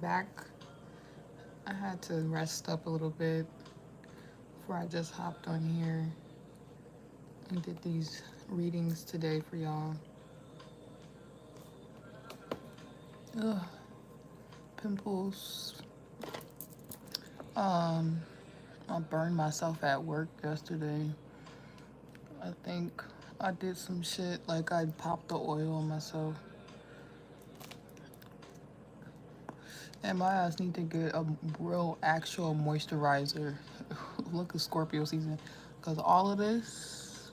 back. I had to rest up a little bit before I just hopped on here and did these readings today for y'all. Ugh, pimples. I burned myself at work yesterday. I think I did some shit like I popped the oil on myself. And my ass need to get a real actual moisturizer. Look at Scorpio season. Because all of this,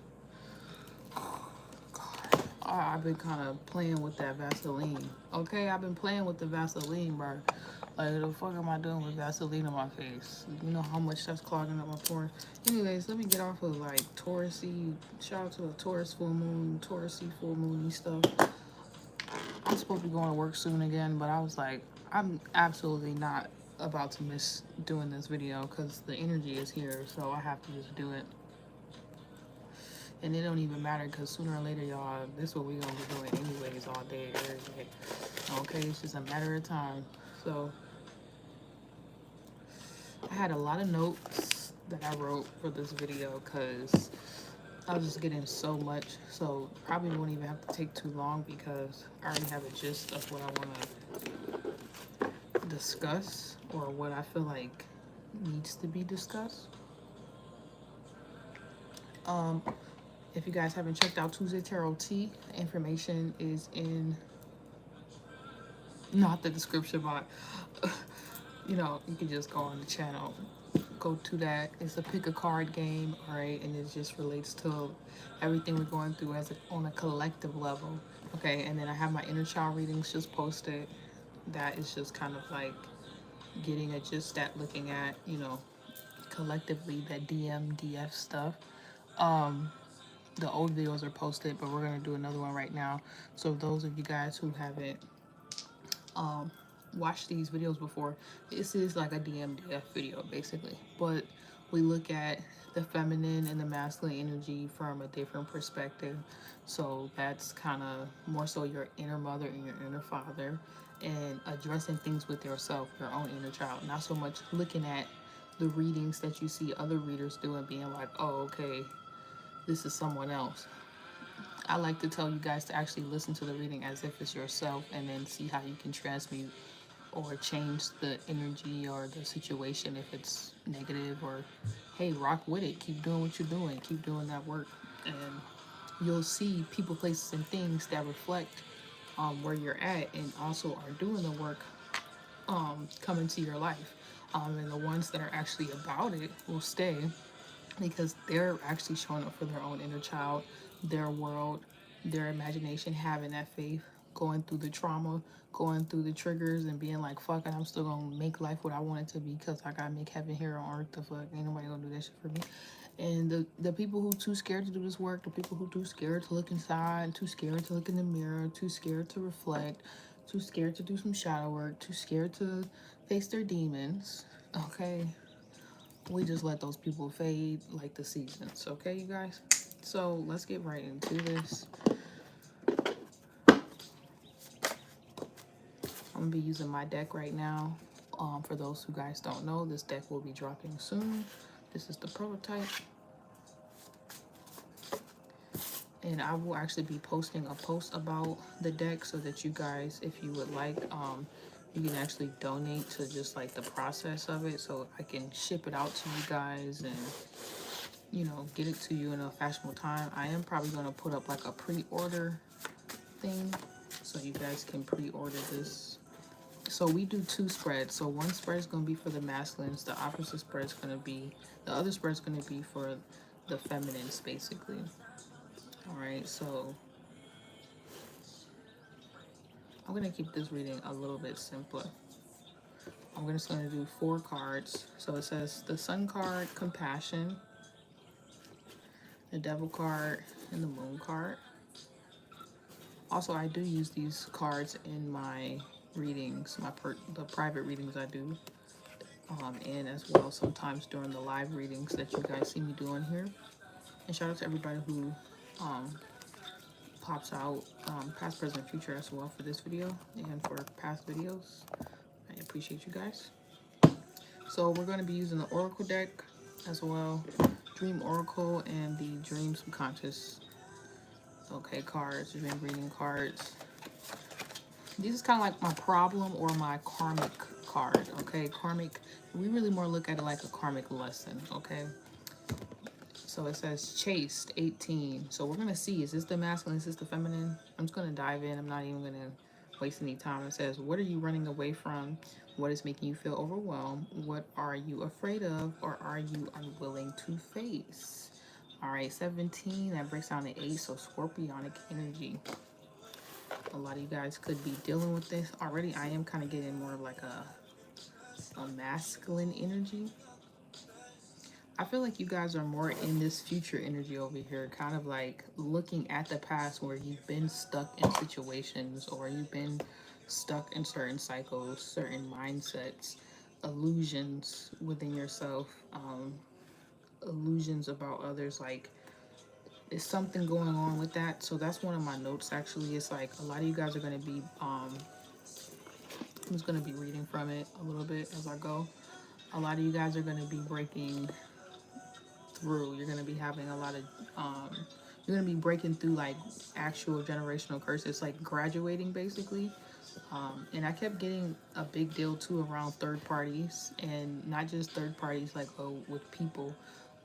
God, I've been kind of playing with that Vaseline. Okay, I've been playing with the Vaseline, bro. Like, the fuck am I doing with Vaseline on my face? You know how much that's clogging up my pores. Anyways, let me get off of like Taurusy. Shout out to the Taurus full moon, Taurusy full moony stuff. I'm supposed to be going to work soon again, but I was like, I'm absolutely not about to miss doing this video because the energy is here, so I have to just do it. And it don't even matter because sooner or later, y'all, this is what we're going to be doing anyways all day, every day. Okay, it's just a matter of time. So I had a lot of notes that I wrote for this video because I was just getting so much, so probably won't even have to take too long because I already have a gist of what I want to discuss or what I feel like needs to be discussed. If you guys haven't checked out Tuesday Tarot Tea, information is in not the description box. You know, you can just go on the channel, go to that. It's a pick a card game, all right, and it just relates to everything we're going through as on a collective level. Okay, and then I have my inner child readings just posted. That is just kind of like getting a gist at looking at, you know, collectively that DMDF stuff. The old videos are posted, but we're gonna do another one right now. So those of you guys who haven't watched these videos before, this is like a DMDF video basically, but we look at the feminine and the masculine energy from a different perspective. So that's kind of more so your inner mother and your inner father, and addressing things with yourself, your own inner child, not so much looking at the readings that you see other readers do and being like, oh, okay, this is someone else. I like to tell you guys to actually listen to the reading as if it's yourself and then see how you can transmute or change the energy or the situation if it's negative, or hey, rock with it, keep doing what you're doing, keep doing that work, and you'll see people, places, and things that reflect where you're at and also are doing the work come into your life. And the ones that are actually about it will stay because they're actually showing up for their own inner child, their world, their imagination, having that faith, going through the trauma, going through the triggers, and being like, fuck it, I'm still gonna make life what I want it to be because I gotta make heaven here on earth. The fuck, ain't nobody gonna do that shit for me. And the people who too scared to do this work, the people who too scared to look inside, too scared to look in the mirror, too scared to reflect, too scared to do some shadow work, too scared to face their demons, okay? We just let those people fade like the seasons, okay, you guys? So let's get right into this. I'm gonna be using my deck right now. For those who guys don't know, this deck will be dropping soon. This is the prototype. And I will actually be posting a post about the deck so that you guys, if you would like, you can actually donate to just like the process of it so I can ship it out to you guys and, you know, get it to you in a fashionable time. I am probably going to put up like a pre-order thing so you guys can pre-order this. So we do 2 spreads. So one spread is going to be for the masculines. The opposite spread is going to be, the other spread is going to be for the feminines, basically. All right, so I'm going to keep this reading a little bit simpler. I'm just going to do 4 cards. So it says the Sun card, Compassion, the Devil card, and the Moon card. Also, I do use these cards in my readings, the private readings I do, and as well sometimes during the live readings that you guys see me doing here. And shout out to everybody who pops out, past, present, future as well for this video and for past videos. I appreciate you guys. So we're going to be using the Oracle deck as well, Dream Oracle and the Dream Subconscious. Okay, cards, dream reading cards. This is kind of like my problem or my karmic card. Okay, karmic. We really more look at it like a karmic lesson. Okay. So it says chaste 18. So we're gonna see, is this the masculine, is this the feminine? I'm just gonna dive in. I'm not even gonna waste any time. It says, what are you running away from? What is making you feel overwhelmed? What are you afraid of, or are you unwilling to face? All right, 17, that breaks down to 8, so scorpionic energy. A lot of you guys could be dealing with this already. I am kind of getting more of like a masculine energy. I feel like you guys are more in this future energy over here, kind of like looking at the past where you've been stuck in situations or you've been stuck in certain cycles, certain mindsets, illusions within yourself, illusions about others. Like, is something going on with that? So that's one of my notes actually. It's like a lot of you guys are going to be, I'm just going to be reading from it a little bit as I go. A lot of you guys are going to be breaking through. You're going to be having a lot of you're going to be breaking through like actual generational curses, like graduating basically. And I kept getting a big deal too around third parties, and not just third parties like with people,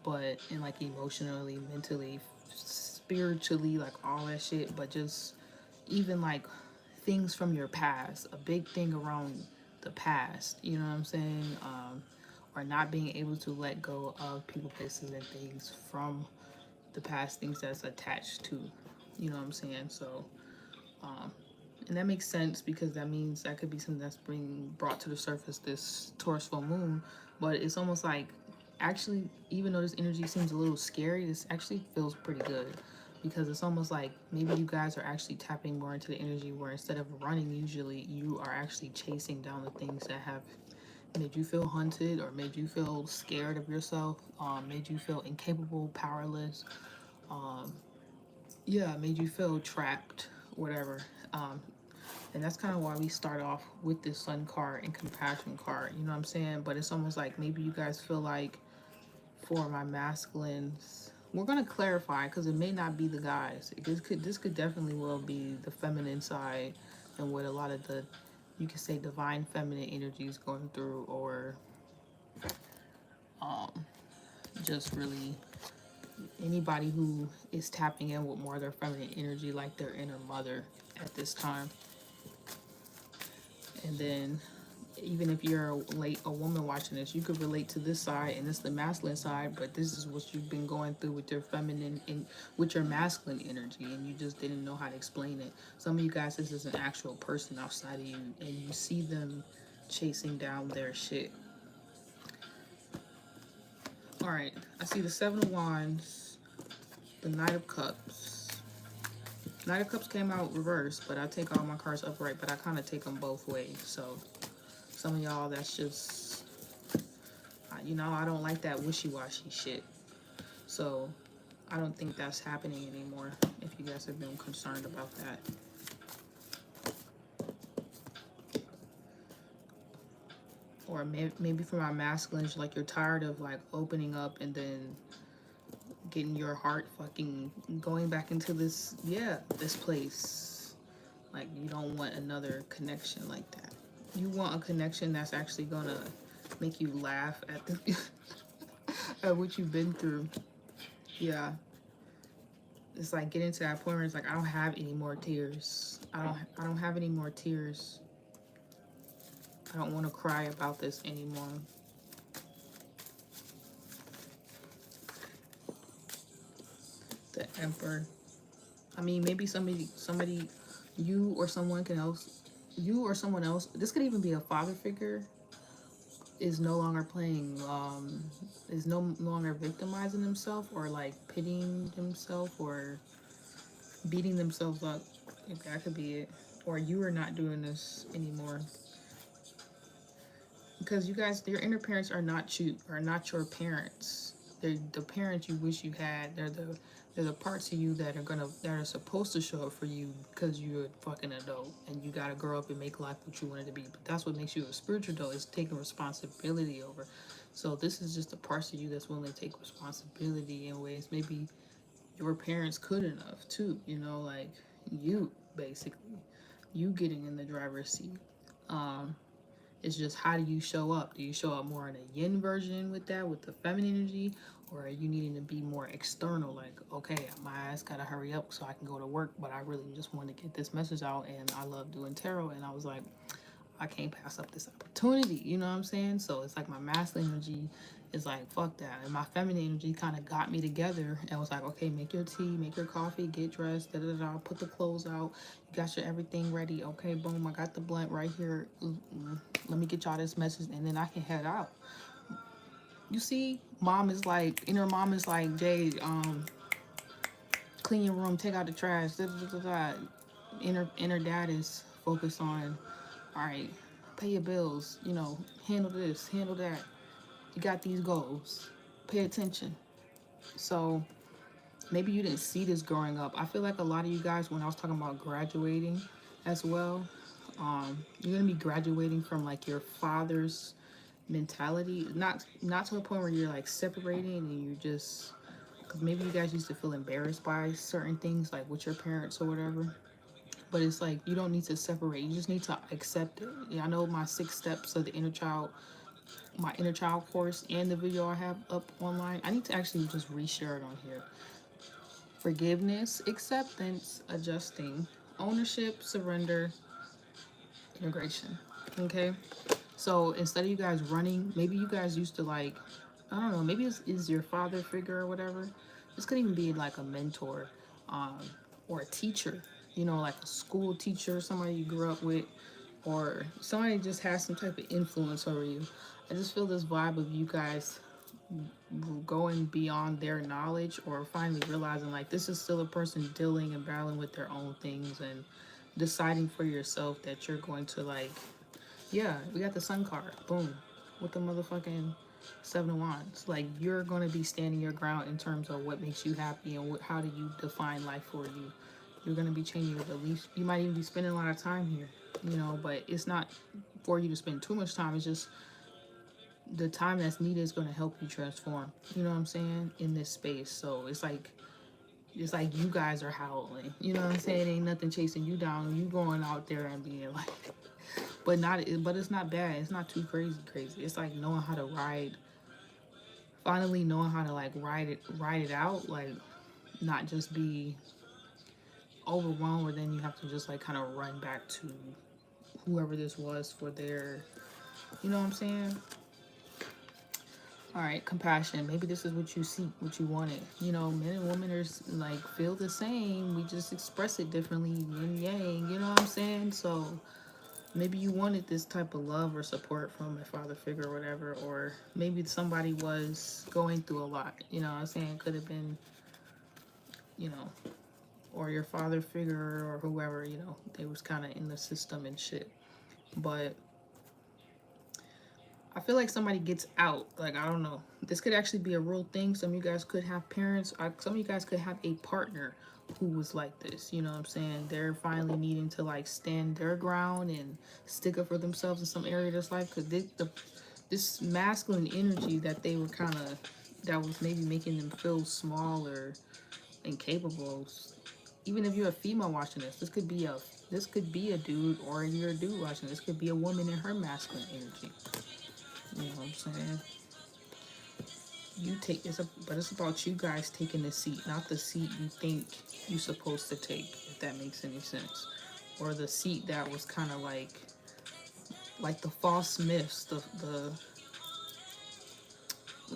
but in like emotionally, mentally, spiritually, like all that shit. But just even like things from your past, a big thing around the past, you know what I'm saying? Or not being able to let go of people, places, and things from the past, things that's attached to, you know what I'm saying? So, and that makes sense because that means that could be something that's being brought to the surface this Taurus full moon. But it's almost like, actually, even though this energy seems a little scary, this actually feels pretty good, because it's almost like maybe you guys are actually tapping more into the energy where instead of running, usually you are actually chasing down the things that have made you feel hunted or made you feel scared of yourself, made you feel incapable, powerless, made you feel trapped, whatever. And that's kind of why we start off with this Sun card and Compassion card, you know what I'm saying? But it's almost like maybe you guys feel like, for my masculines, we're going to clarify because it may not be the guys. This could definitely well be the feminine side, and what a lot of the, you could say, divine feminine energy is going through, or just really anybody who is tapping in with more of their feminine energy, like their inner mother at this time. And then even if you're a woman watching this, you could relate to this side, and it's the masculine side, but this is what you've been going through with your feminine and with your masculine energy, and you just didn't know how to explain it. Some of you guys, this is an actual person outside of you, and you see them chasing down their shit. All right, I see the Seven of Wands, the Knight of Cups. Knight of Cups came out reversed, but I take all my cards upright, but I kind of take them both ways. So some of y'all, that's just, you know, I don't like that wishy-washy shit. So I don't think that's happening anymore, if you guys have been concerned about that. Or maybe for my masculines, like you're tired of like opening up and then getting your heart fucking going back into this, this place. Like, you don't want another connection like that. You want a connection that's actually gonna make you laugh at the at what you've been through. Yeah. It's like getting to that point where it's like, I don't have any more tears. I don't have any more tears. I don't want to cry about this anymore. The Emperor. I mean, maybe somebody, you or someone else, this could even be a father figure, is no longer playing, is no longer victimizing themselves or like pitying themselves or beating themselves up. If that could be it. Or you are not doing this anymore. Because you guys, your inner parents are not your parents. They're the parents you wish you had. They're the parts of you that are supposed to show up for you because you're a fucking adult and you gotta grow up and make life what you want it to be. But that's what makes you a spiritual adult, is taking responsibility over. So this is just the parts of you that's willing to take responsibility in ways maybe your parents couldn't enough too. You know, like you basically, you getting in the driver's seat. Um, it's just, how do you show up? Do you show up more in a yin version with that, with the feminine energy? Or are you needing to be more external? Like, okay, my ass gotta hurry up so I can go to work, but I really just want to get this message out, and I love doing tarot, and I was like, I can't pass up this opportunity. You know what I'm saying? So it's like my masculine energy is like, fuck that. And my feminine energy kind of got me together and was like, okay, make your tea, make your coffee, get dressed, da da da, put the clothes out. You got your everything ready. Okay, boom, I got the blunt right here. Let me get y'all this message and then I can head out. You see, mom is like, inner mom is like, Jade, clean your room, take out the trash, da da da da. Inner dad is focused on, all right, pay your bills, you know, handle this, handle that. You got these goals. Pay attention. So maybe you didn't see this growing up. I feel like a lot of you guys, when I was talking about graduating as well, you're gonna be graduating from like your father's mentality, not to a point where you're like separating and you just, because maybe you guys used to feel embarrassed by certain things like with your parents or whatever. But it's like you don't need to separate. You just need to accept it. Yeah, I know my 6 steps of the inner child, my inner child course, and the video I have up online. I need to actually just reshare it on here. Forgiveness, acceptance, adjusting, ownership, surrender, integration. Okay? So instead of you guys running, maybe you guys used to like, I don't know, maybe it's your father figure or whatever. This could even be like a mentor, um, or a teacher, you know, like a school teacher, somebody you grew up with, or somebody just has some type of influence over you. I just feel this vibe of you guys going beyond their knowledge, or finally realizing like this is still a person dealing and battling with their own things, and deciding for yourself that you're going to like, yeah, we got the sun card, boom, with the motherfucking 7 of Wands. Like, you're going to be standing your ground in terms of what makes you happy and how do you define life for you. You're going to be changing your beliefs. You might even be spending a lot of time here, you know, but it's not for you to spend too much time. It's just the time that's needed is going to help you transform, you know what I'm saying, in this space. So it's like you guys are howling, you know what I'm saying? Ain't nothing chasing you down. You going out there and being like, but it's not bad. It's not too crazy. It's like knowing how to ride, finally knowing how to like ride it out, like not just be overwhelmed where then you have to just like kind of run back to whoever this was for their, you know what I'm saying? All right, compassion. Maybe this is what you seek, what you wanted. You know, men and women are like feel the same. We just express it differently, yin yang. You know what I'm saying? So maybe you wanted this type of love or support from a father figure or whatever, or maybe somebody was going through a lot. You know what I'm saying? Could have been, you know, or your father figure or whoever. You know, they was kind of in the system and shit. But I feel like somebody gets out. Like, I don't know. This could actually be a real thing. Some of you guys could have parents. Some of you guys could have a partner who was like this. You know what I'm saying? They're finally needing to, like, stand their ground and stick up for themselves in some area of this life. Because this masculine energy that they were kind of, that was maybe making them feel small or incapable. Even if you're a female watching this, this could be a dude, or you're a dude watching this. This could be a woman in her masculine energy. You know what I'm saying? But it's about you guys taking the seat, not the seat you think you're supposed to take, if that makes any sense. Or the seat that was kind of like the false myths, the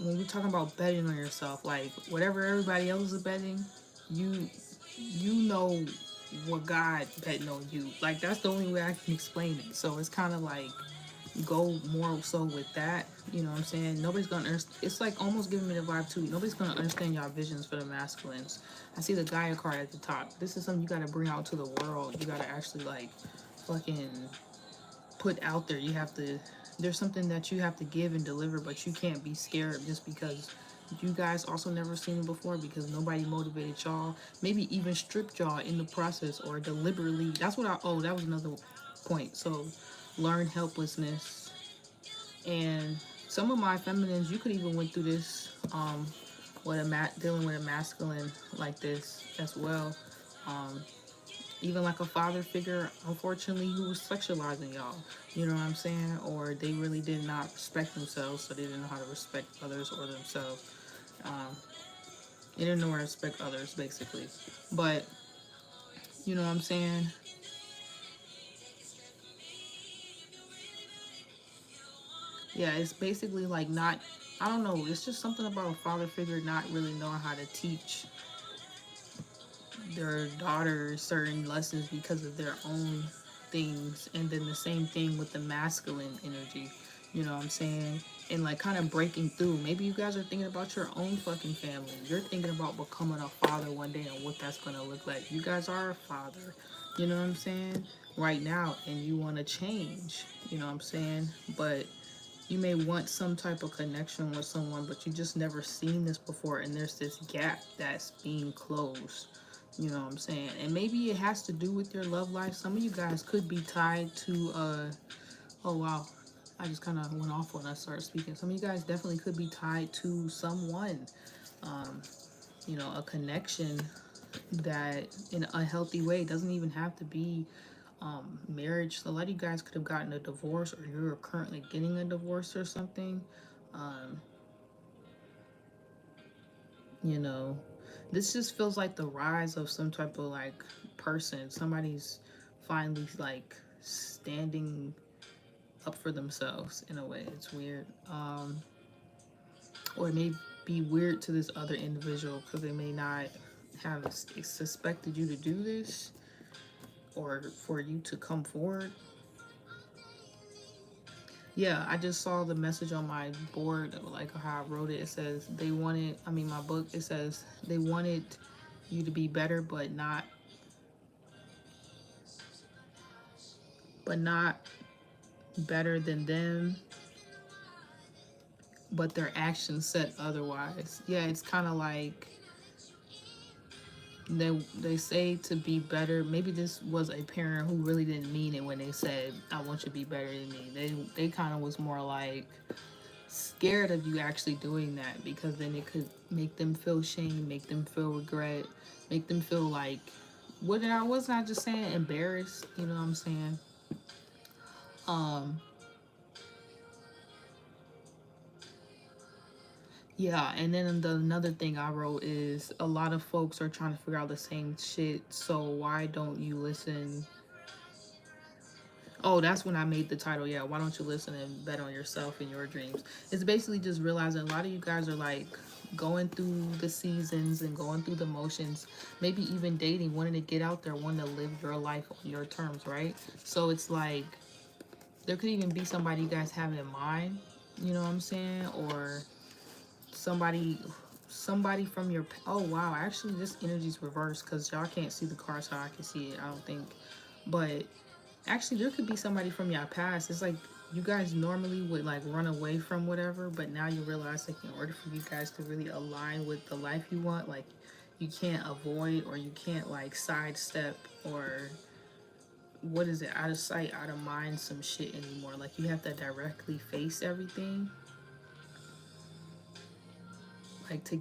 when we're talking about betting on yourself, like whatever everybody else is betting, you know what God betting on you. Like, that's the only way I can explain it. So it's kind of like, go more so with that, you know what I'm saying? Nobody's gonna understand. It's like almost giving me the vibe too. Nobody's gonna understand y'all visions for the masculines. I see the Gaia card at the top. This is something you gotta bring out to the world. You gotta actually like fucking put out there. You have to, there's something that you have to give and deliver, but you can't be scared just because You guys also never seen it before because nobody motivated y'all, maybe even stripped y'all in the process or deliberately. That's what oh, that was another point. So learn helplessness. And some of my feminines, you could even went through this with dealing with a masculine like this as well. Um, Even like a father figure, unfortunately, who was sexualizing y'all. You know what I'm saying? Or they really did not respect themselves, so they didn't know how to respect others or themselves. Um, they didn't know how to respect others, basically. But, you know what I'm saying? Yeah, it's basically like not, I don't know, it's just something about a father figure not really knowing how to teach their daughters certain lessons because of their own things. And then the same thing with the masculine energy, you know what I'm saying? And like kind of breaking through. Maybe you guys are thinking about your own fucking family. You're thinking about becoming a father one day and what that's gonna look like. You guys are a father, you know what I'm saying, right now, and you want to change, you know what I'm saying? But you may want some type of connection with someone, but you just never seen this before, and there's this gap that's being closed. You know what I'm saying? And maybe it has to do with your love life. Some of you guys could be tied to oh wow. I just kind of went off when I started speaking. Some of you guys definitely could be tied to someone. Um, you know, a connection that in a healthy way doesn't even have to be marriage. A lot of you guys could have gotten a divorce, or you're currently getting a divorce or something. Um, you know, this just feels like the rise of some type of like person. Somebody's finally like standing up for themselves in a way. It's weird. Or it may be weird to this other individual because they may not have suspected you to do this or for you to come forward. Yeah, I just saw the message on my board, like how I wrote it. It says they wanted, I mean, my book, it says they wanted you to be better, but not better than them, but their actions said otherwise. Yeah, it's kind of like they say to be better. Maybe this was a parent who really didn't mean it when they said, I want you to be better than me. They kind of was more like scared of you actually doing that, because then it could make them feel shame, make them feel regret, make them feel like, what I was not just saying embarrassed, you know what I'm saying? Um yeah, and then another thing I wrote is a lot of folks are trying to figure out the same shit, so why don't you listen? Oh, that's when I made the title. Yeah, why don't you listen and bet on yourself and your dreams? It's basically just realizing a lot of you guys are like going through the seasons and going through the motions, maybe even dating, wanting to get out there, wanting to live your life on your terms, right? So it's like there could even be somebody you guys have in mind, you know what I'm saying? Or somebody from your, oh wow, actually this energy's reversed because y'all can't see the cards how I can see it, I don't think. But actually, there could be somebody from your past. It's like you guys normally would like run away from whatever, but now you realize like in order for you guys to really align with the life you want, like you can't avoid or you can't like sidestep or what is it, out of sight, out of mind some shit anymore. Like you have to directly face everything, like to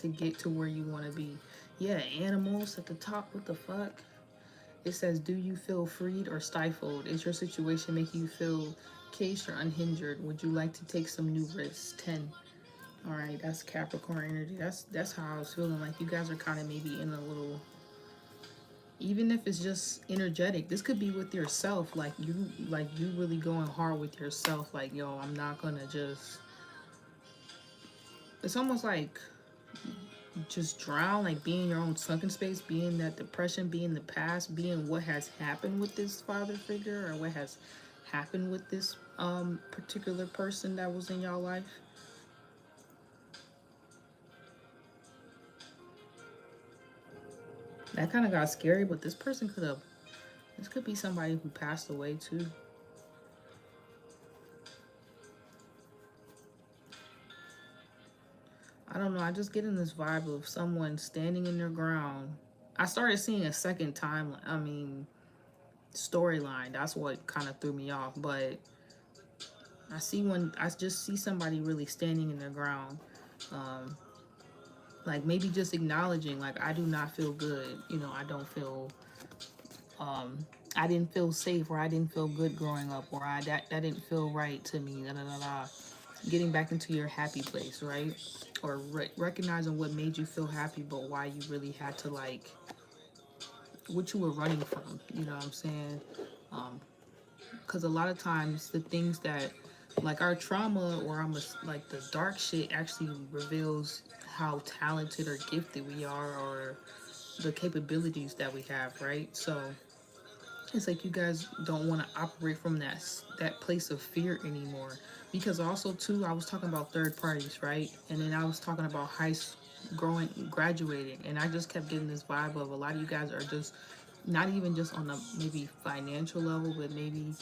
get to where you want to be. Yeah, animals at the top. What the fuck? It says, do you feel freed or stifled? Is your situation making you feel caged or unhindered? Would you like to take some new risks? 10. All right, that's Capricorn energy. That's how I was feeling. Like you guys are kind of maybe in a little, even if it's just energetic. This could be with yourself. Like you really going hard with yourself. Like, yo, I'm not gonna just. It's almost like just drown, like being your own sunken space, being that depression, being the past, being what has happened with this father figure or what has happened with this particular person that was in your life. That kind of got scary, but this could be somebody who passed away too. I don't know, I just get in this vibe of someone standing in their ground. I started seeing a second time, storyline. That's what kind of threw me off. But I just see somebody really standing in their ground. Um, like maybe just acknowledging, like, I do not feel good. I don't feel, um, I didn't feel safe, or I didn't feel good growing up, or that didn't feel right to me. Da, da, da, da. Getting back into your happy place, right? Or recognizing what made you feel happy, but why you really had to, like, what you were running from. You know what I'm saying? Because a lot of times the things that, like, our trauma, or almost like the dark shit, actually reveals how talented or gifted we are, or the capabilities that we have, right? So it's like you guys don't want to operate from that place of fear anymore. Because also too, I was talking about third parties, right? And then I was talking about graduating, and I just kept getting this vibe of a lot of you guys are just not even just on a maybe financial level, but maybe,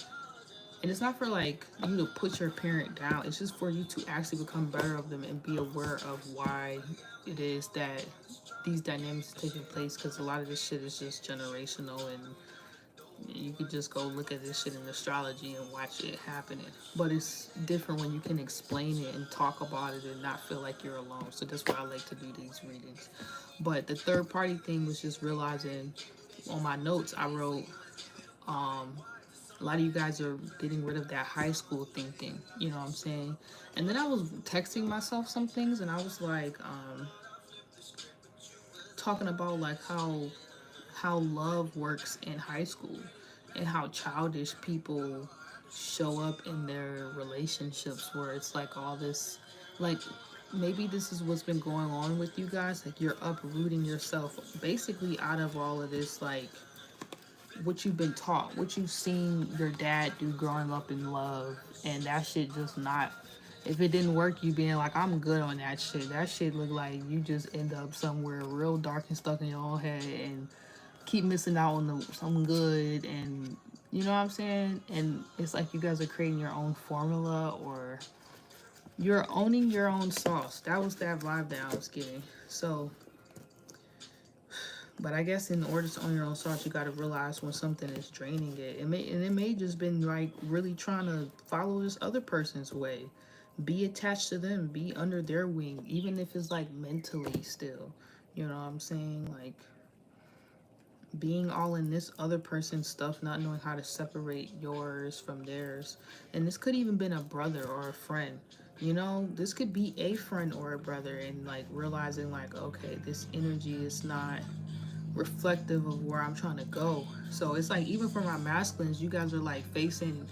and it's not for like you to put your parent down, it's just for you to actually become better of them and be aware of why it is that these dynamics are taking place, because a lot of this shit is just generational, and you could just go look at this shit in astrology and watch it happening. But it's different when you can explain it and talk about it and not feel like you're alone. So that's why I like to do these readings. But the third party thing was just realizing, on my notes I wrote, a lot of you guys are getting rid of that high school thinking. You know what I'm saying? And then I was texting myself some things, and I was like, talking about like how love works in high school, and how childish people show up in their relationships, where it's like all this, like, maybe this is what's been going on with you guys, like you're uprooting yourself basically out of all of this, like what you've been taught, what you've seen your dad do growing up in love, and that shit just not, if it didn't work, you being like, I'm good on that shit. That shit look like you just end up somewhere real dark and stuck in your own head, and keep missing out on something good, and you know what I'm saying? And it's like you guys are creating your own formula, or you're owning your own sauce. That was that vibe that I was getting. So, but I guess in order to own your own sauce, you got to realize when something is draining it. It may just been like really trying to follow this other person's way, be attached to them, be under their wing, even if it's like mentally still. You know what I'm saying? Like, being all in this other person's stuff, not knowing how to separate yours from theirs. And this could even been a brother or a friend. This could be a friend or a brother, and like realizing like, okay, this energy is not reflective of where I'm trying to go. So it's like, even for my masculines, you guys are like facing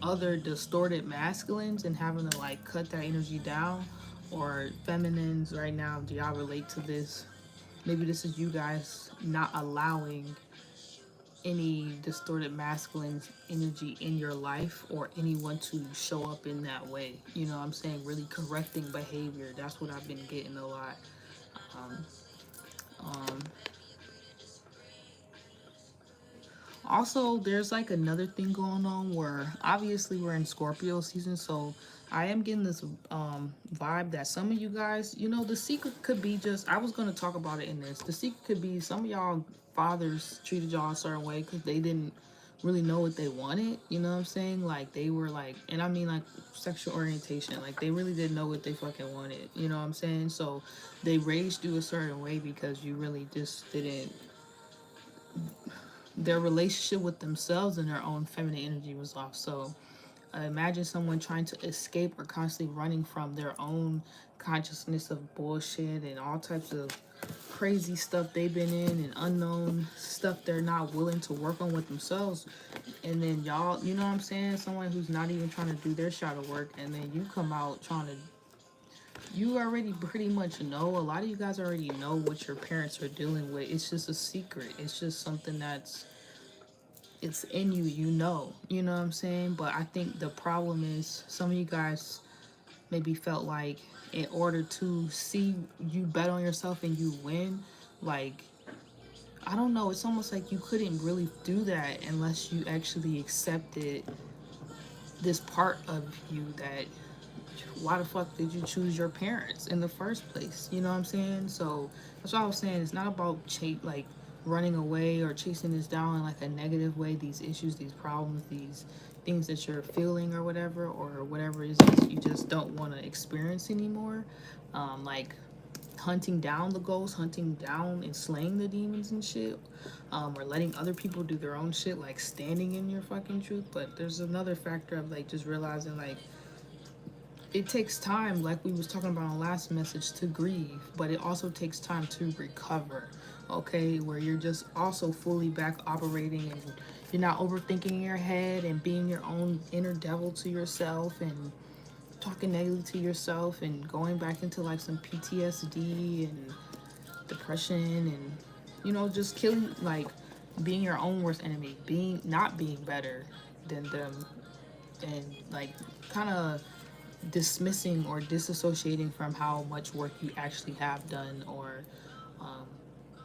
other distorted masculines and having to like cut that energy down. Or feminines right now, do y'all relate to this? Maybe this is you guys not allowing any distorted masculine energy in your life, or anyone to show up in that way. You know what I'm saying? Really correcting behavior. That's what I've been getting a lot. Um, um, Also, there's like another thing going on where obviously we're in Scorpio season, so I am getting this vibe that some of you guys, the secret could be just, I was going to talk about it in this. The secret could be some of y'all fathers treated y'all a certain way because they didn't really know what they wanted. You know what I'm saying? Like, they were like, and I mean like sexual orientation, like they really didn't know what they fucking wanted. You know what I'm saying? So they raised you a certain way because you really just didn't, their relationship with themselves and their own feminine energy was off. So imagine someone trying to escape or constantly running from their own consciousness of bullshit and all types of crazy stuff they've been in, and unknown stuff they're not willing to work on with themselves. And then y'all, you know what I'm saying? Someone who's not even trying to do their shadow work, and then you come out trying to, you already pretty much know, a lot of you guys already know what your parents are dealing with. It's just a secret. It's just something that's, it's in you, you know what I'm saying? But I think the problem is some of you guys maybe felt like, in order to see you bet on yourself and you win, like, I don't know, it's almost like you couldn't really do that unless you actually accepted this part of you that why the fuck did you choose your parents in the first place? You know what I'm saying? So that's what I was saying. It's not about like running away or chasing this down in like a negative way. These issues, these problems, these things that you're feeling or whatever it is that you just don't want to experience anymore. Like hunting down the ghosts, hunting down and slaying the demons and shit, or letting other people do their own shit, like standing in your fucking truth. But there's another factor of like just realizing like it takes time, like we was talking about on last message, to grieve, but it also takes time to recover. Okay, where you're just also fully back operating and you're not overthinking in your head and being your own inner devil to yourself and talking negatively to yourself and going back into like some PTSD and depression and just killing, like being your own worst enemy, being not being better than them, and like kind of dismissing or disassociating from how much work you actually have done, or um,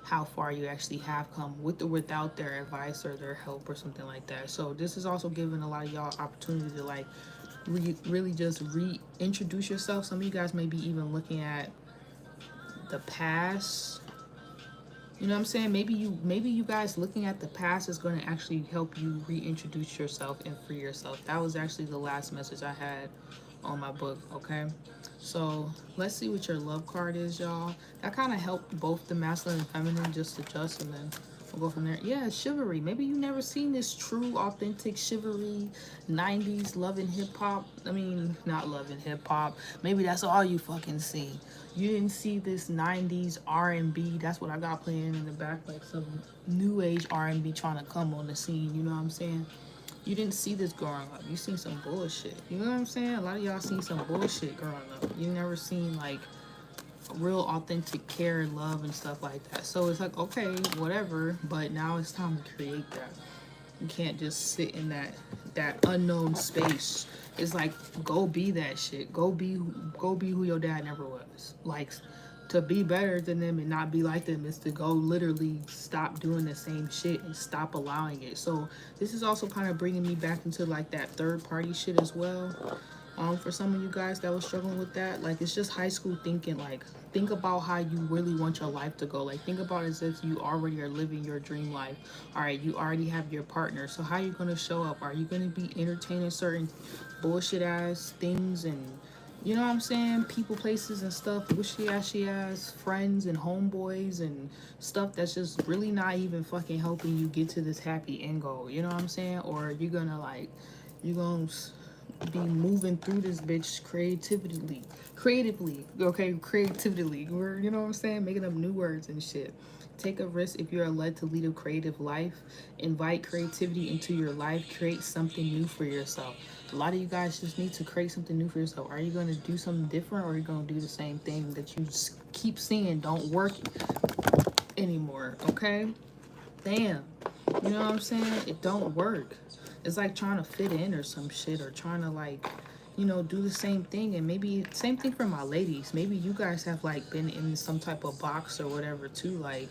how far you actually have come with or without their advice or their help or something like that. So this is also giving a lot of y'all opportunity to like really just reintroduce yourself. Some of you guys may be even looking at the past. You know what I'm saying? Maybe you guys looking at the past is going to actually help you reintroduce yourself and free yourself. That was actually the last message I had on my book, okay? So let's see what your love card is, y'all. That kind of helped both the masculine and feminine just adjust, and then we'll go from there. Yeah, chivalry. Maybe you never seen this true, authentic chivalry, 90s love and hip hop. I mean, not love and hip hop. Maybe that's all you fucking see. You didn't see this 90s R&B. That's what I got playing in the back, like some new age R&B trying to come on the scene. You know what I'm saying? You didn't see this growing up. You seen some bullshit. You know what I'm saying? A lot of y'all seen some bullshit growing up. You never seen like real authentic care and love and stuff like that. So it's like, okay, whatever, but now it's time to create that. You can't just sit in that unknown space. It's like, go be that shit. Go be who your dad never was. Like, to be better than them and not be like them is to go literally stop doing the same shit and stop allowing it. So this is also kind of bringing me back into like that third party shit as well. For some of you guys that was struggling with that, like it's just high school thinking. Like, think about how you really want your life to go. Like, think about it as if you already are living your dream life. All right, you already have your partner, so how are you going to show up? Are you going to be entertaining certain bullshit ass things and you know what I'm saying, people, places and stuff, wishy-washy ass friends and homeboys and stuff that's just really not even fucking helping you get to this happy end goal? You know what I'm saying? Or you're gonna like, you're gonna be moving through this bitch creatively, okay, creatively. We're, you know what I'm saying, making up new words and shit. Take a risk if you are led to lead a creative life. Invite creativity into your life. Create something new for yourself. A lot of you guys just need to create something new for yourself. Are you going to do something different, or are you going to do the same thing that you keep seeing don't work anymore? Okay? Damn. You know what I'm saying? It don't work. It's like trying to fit in or some shit, or trying to like, do the same thing. And maybe same thing for my ladies. Maybe you guys have like been in some type of box or whatever too. Like,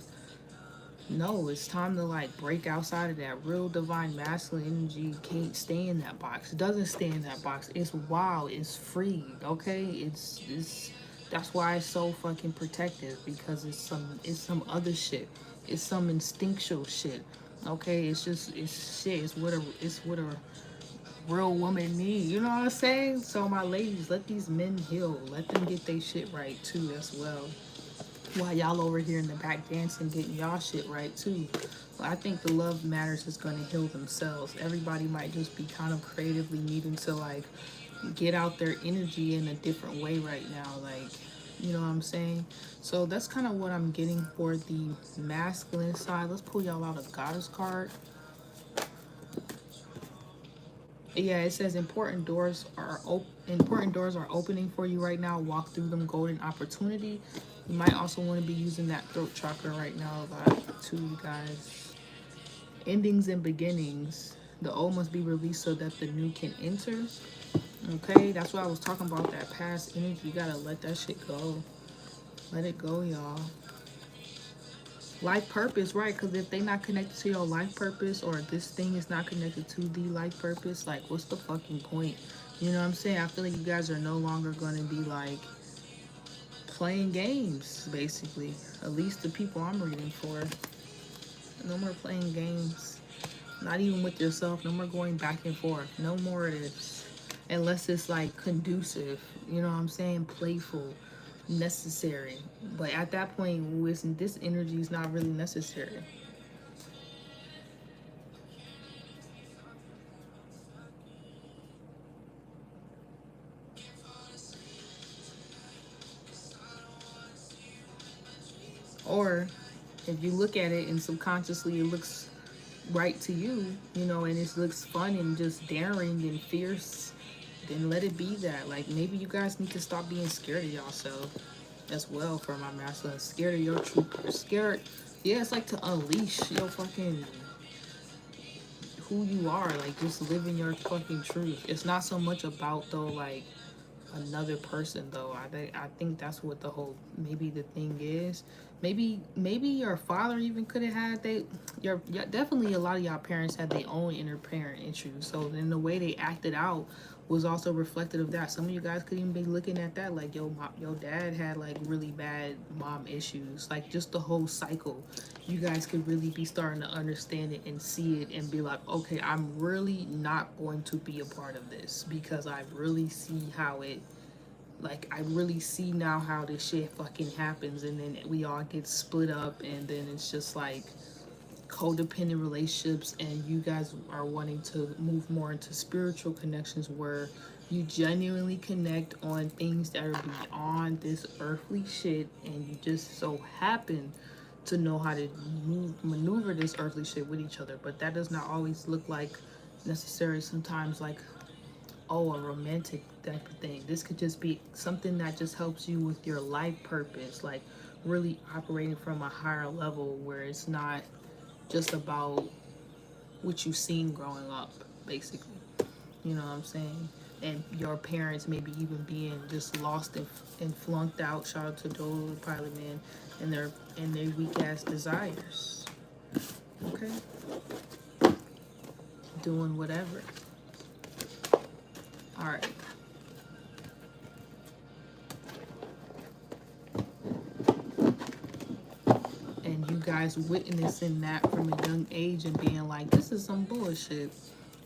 no, it's time to like break outside of that. Real divine masculine energy can't stay in that box. It doesn't stay in that box. It's wild. It's free. Okay? It's that's why it's so fucking protective, because it's some other shit. It's some instinctual shit. Okay? It's shit. It's what a real woman need. You know what I'm saying? So my ladies, let these men heal. Let them get their shit right too as well. While y'all over here in the back dancing, getting y'all shit right too. I think the love matters is going to heal themselves. Everybody might just be kind of creatively needing to like get out their energy in a different way right now. Like, you know what I'm saying? So that's kind of what I'm getting for the masculine side. Let's pull y'all out a goddess card. Yeah, it says important doors are opening for you right now. Walk through them. Golden opportunity. You might also want to be using that throat chakra right now a lot too, you guys. Endings and beginnings. The old must be released so that the new can enter. Okay, that's what I was talking about, that past energy. You gotta let that shit go. Let it go, y'all. Life purpose, right? Because if they not connected to your life purpose, or this thing is not connected to the life purpose, like what's the fucking point? You know what I'm saying? I feel like you guys are no longer going to be like playing games, basically. At least the people I'm reading for. No more playing games. Not even with yourself. No more going back and forth. No more of this. Unless it's like conducive. You know what I'm saying? Playful. Necessary. But at that point, this energy is not really necessary. Or if you look at it and subconsciously it looks right to you, you know, and it looks fun and just daring and fierce, then let it be that. Like maybe you guys need to stop being scared of yourself as well for my masculine. Scared of your truth. Scared. Yeah, it's like to unleash your fucking who you are. Like just living your fucking truth. It's not so much about though like another person though. I think that's what the whole maybe the thing is. Maybe your father even could have had definitely a lot of y'all parents had their own inner parent issues. So then the way they acted out was also reflective of that. Some of you guys could even be looking at that like your dad had like really bad mom issues. Like just the whole cycle. You guys could really be starting to understand it and see it and be like, okay, I'm really not going to be a part of this because I really see how it like I really see now how this shit fucking happens, and then we all get split up, and then it's just like codependent relationships, and you guys are wanting to move more into spiritual connections where you genuinely connect on things that are beyond this earthly shit, and you just so happen to know how to maneuver this earthly shit with each other. But that does not always look like necessary. Sometimes like, oh, a romantic type of thing. This could just be something that just helps you with your life purpose, like really operating from a higher level where it's not just about what you've seen growing up, basically. You know what I'm saying? And your parents maybe even being just lost and flunked out. Shout out to those pilot men and their weak ass desires. Okay, doing whatever. All right. And you guys witnessing that from a young age and being like, this is some bullshit.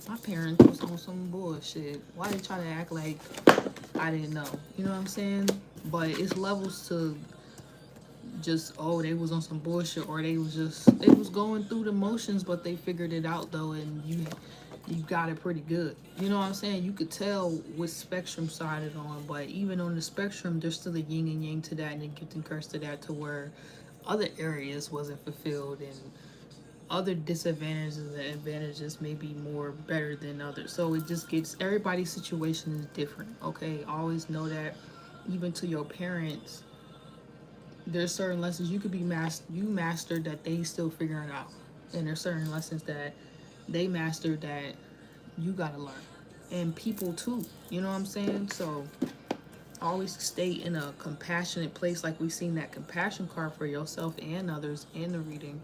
My parents was on some bullshit. Why they try to act like I didn't know? You know what I'm saying? But it's levels to just, oh, they was on some bullshit, or they was going through the motions, but they figured it out though, and you got it pretty good. You know what I'm saying? You could tell what spectrum side it's on, but even on the spectrum, there's still a yin and yang to that, and a gift and curse to that, to where other areas wasn't fulfilled, and other disadvantages and advantages may be more better than others. So it just gets, everybody's situation is different. Okay, always know that. Even to your parents, there's certain lessons you could be mastered that they still figuring out, and there's certain lessons that they mastered that you gotta learn, and people too. You know what I'm saying? So always stay in a compassionate place, like we've seen that compassion card for yourself and others in the reading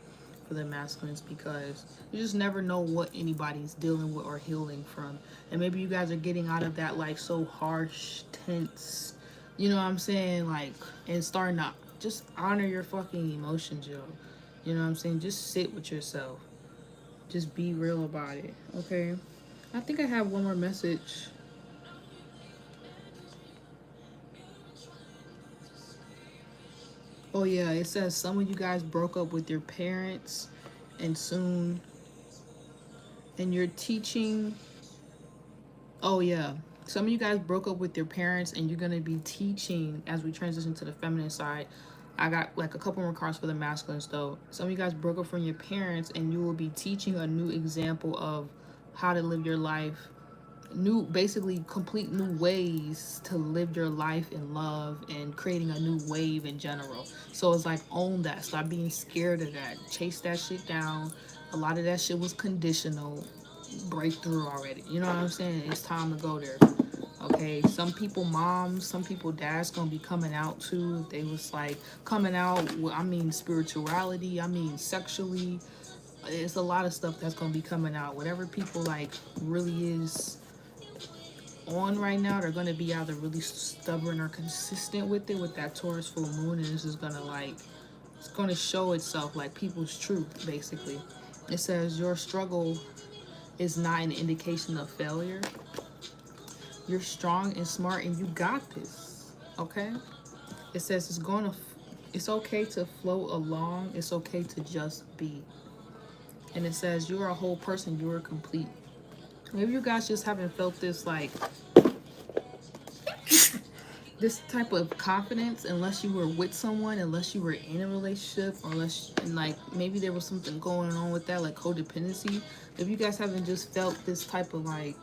for the masculines, because you just never know what anybody's dealing with or healing from. And maybe you guys are getting out of that like so harsh, tense, you know what I'm saying, like, and starting to just honor your fucking emotions, yo. You know what I'm saying? Just sit with yourself. Just be real about it. Okay, I think I have one more message. Oh yeah, it says some of you guys broke up with your parents, and soon, and you're teaching. Oh yeah, some of you guys broke up with your parents, and you're gonna be teaching as we transition to the feminine side. I got like a couple more cards for the masculines though. Some of you guys broke up from your parents, and you will be teaching a new example of how to live your life, new, basically complete new ways to live your life in love, and creating a new wave in general. So it's like, own that. Stop being scared of that. Chase that shit down. A lot of that shit was conditional. Breakthrough already. You know what I'm saying? It's time to go there. Okay, some people moms, some people dads gonna be coming out too. They was like coming out, I mean spirituality, I mean sexually. It's a lot of stuff that's gonna be coming out. Whatever people like really is on right now, they're going to be either really stubborn or consistent with it, with that Taurus full moon. And this is going to like, it's going to show itself like people's truth, basically. It says your struggle is not an indication of failure. You're strong and smart and you got this, okay? It says it's okay to float along. It's okay to just be. And it says you're a whole person. You are complete. Maybe you guys just haven't felt this like this type of confidence unless you were with someone, unless you were in a relationship, or unless like maybe there was something going on with that, like codependency. If you guys haven't just felt this type of like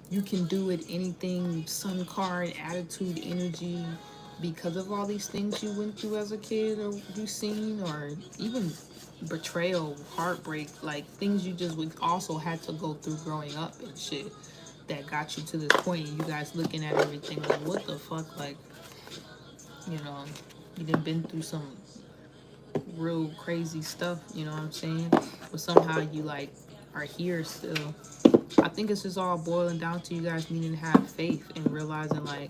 you can do it, anything, sun card, attitude, energy, because of all these things you went through as a kid, or you've seen, or even betrayal, heartbreak, like things you just also had to go through growing up and shit that got you to this point. And you guys looking at everything like, what the fuck? Like, you know, you done been through some real crazy stuff, you know what I'm saying? But somehow you like are here still. I think it's just all boiling down to you guys needing to have faith and realizing like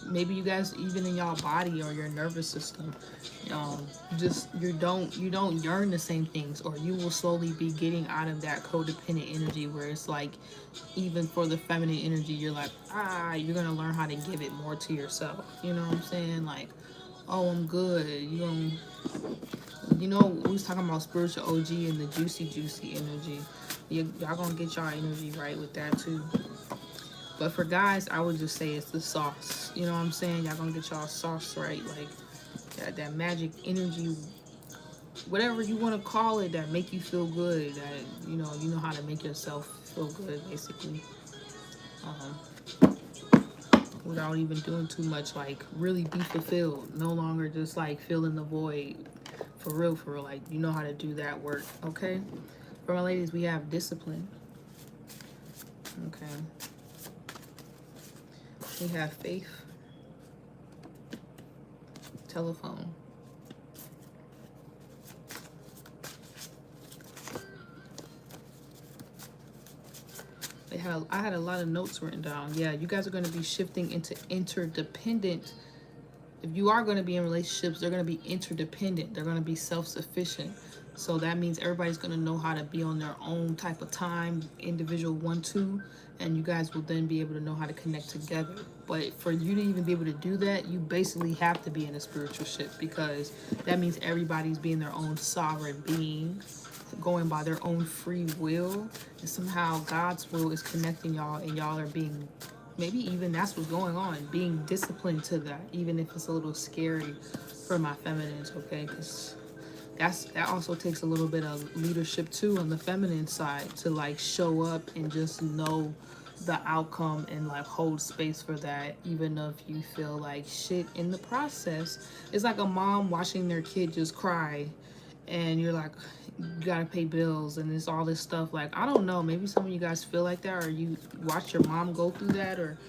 maybe you guys even in y'all body or your nervous system, just you don't yearn the same things, or you will slowly be getting out of that codependent energy where it's like even for the feminine energy you're like you're gonna learn how to give it more to yourself, you know what I'm saying? Like, oh, I'm good, you know, we was talking about spiritual OG and the juicy energy. Y'all gonna get y'all energy right with that too. But for guys, I would just say it's the sauce. You know what I'm saying? Y'all gonna get y'all sauce right. Like that magic energy, whatever you want to call it, that make you feel good. That, you know how to make yourself feel good, basically. Without even doing too much, like really be fulfilled. No longer just like filling the void. For real. Like, you know how to do that work, okay? For my ladies, we have discipline. Okay. We have faith. Telephone. I had a lot of notes written down. Yeah, you guys are going to be shifting into interdependent. If you are going to be in relationships, they're going to be interdependent. They're going to be self-sufficient. So that means everybody's going to know how to be on their own type of time, individual 1-2, and you guys will then be able to know how to connect together. But for you to even be able to do that, you basically have to be in a spiritual ship, because that means everybody's being their own sovereign being, going by their own free will, and somehow God's will is connecting y'all, and y'all are being, maybe even that's what's going on, being disciplined to that, even if it's a little scary for my feminines, okay? Because that also takes a little bit of leadership too on the feminine side, to like show up and just know the outcome and like hold space for that, even if you feel like shit in the process. It's like a mom watching their kid just cry, and you're like, you gotta pay bills and it's all this stuff. Like, I don't know, maybe some of you guys feel like that, or you watch your mom go through that, or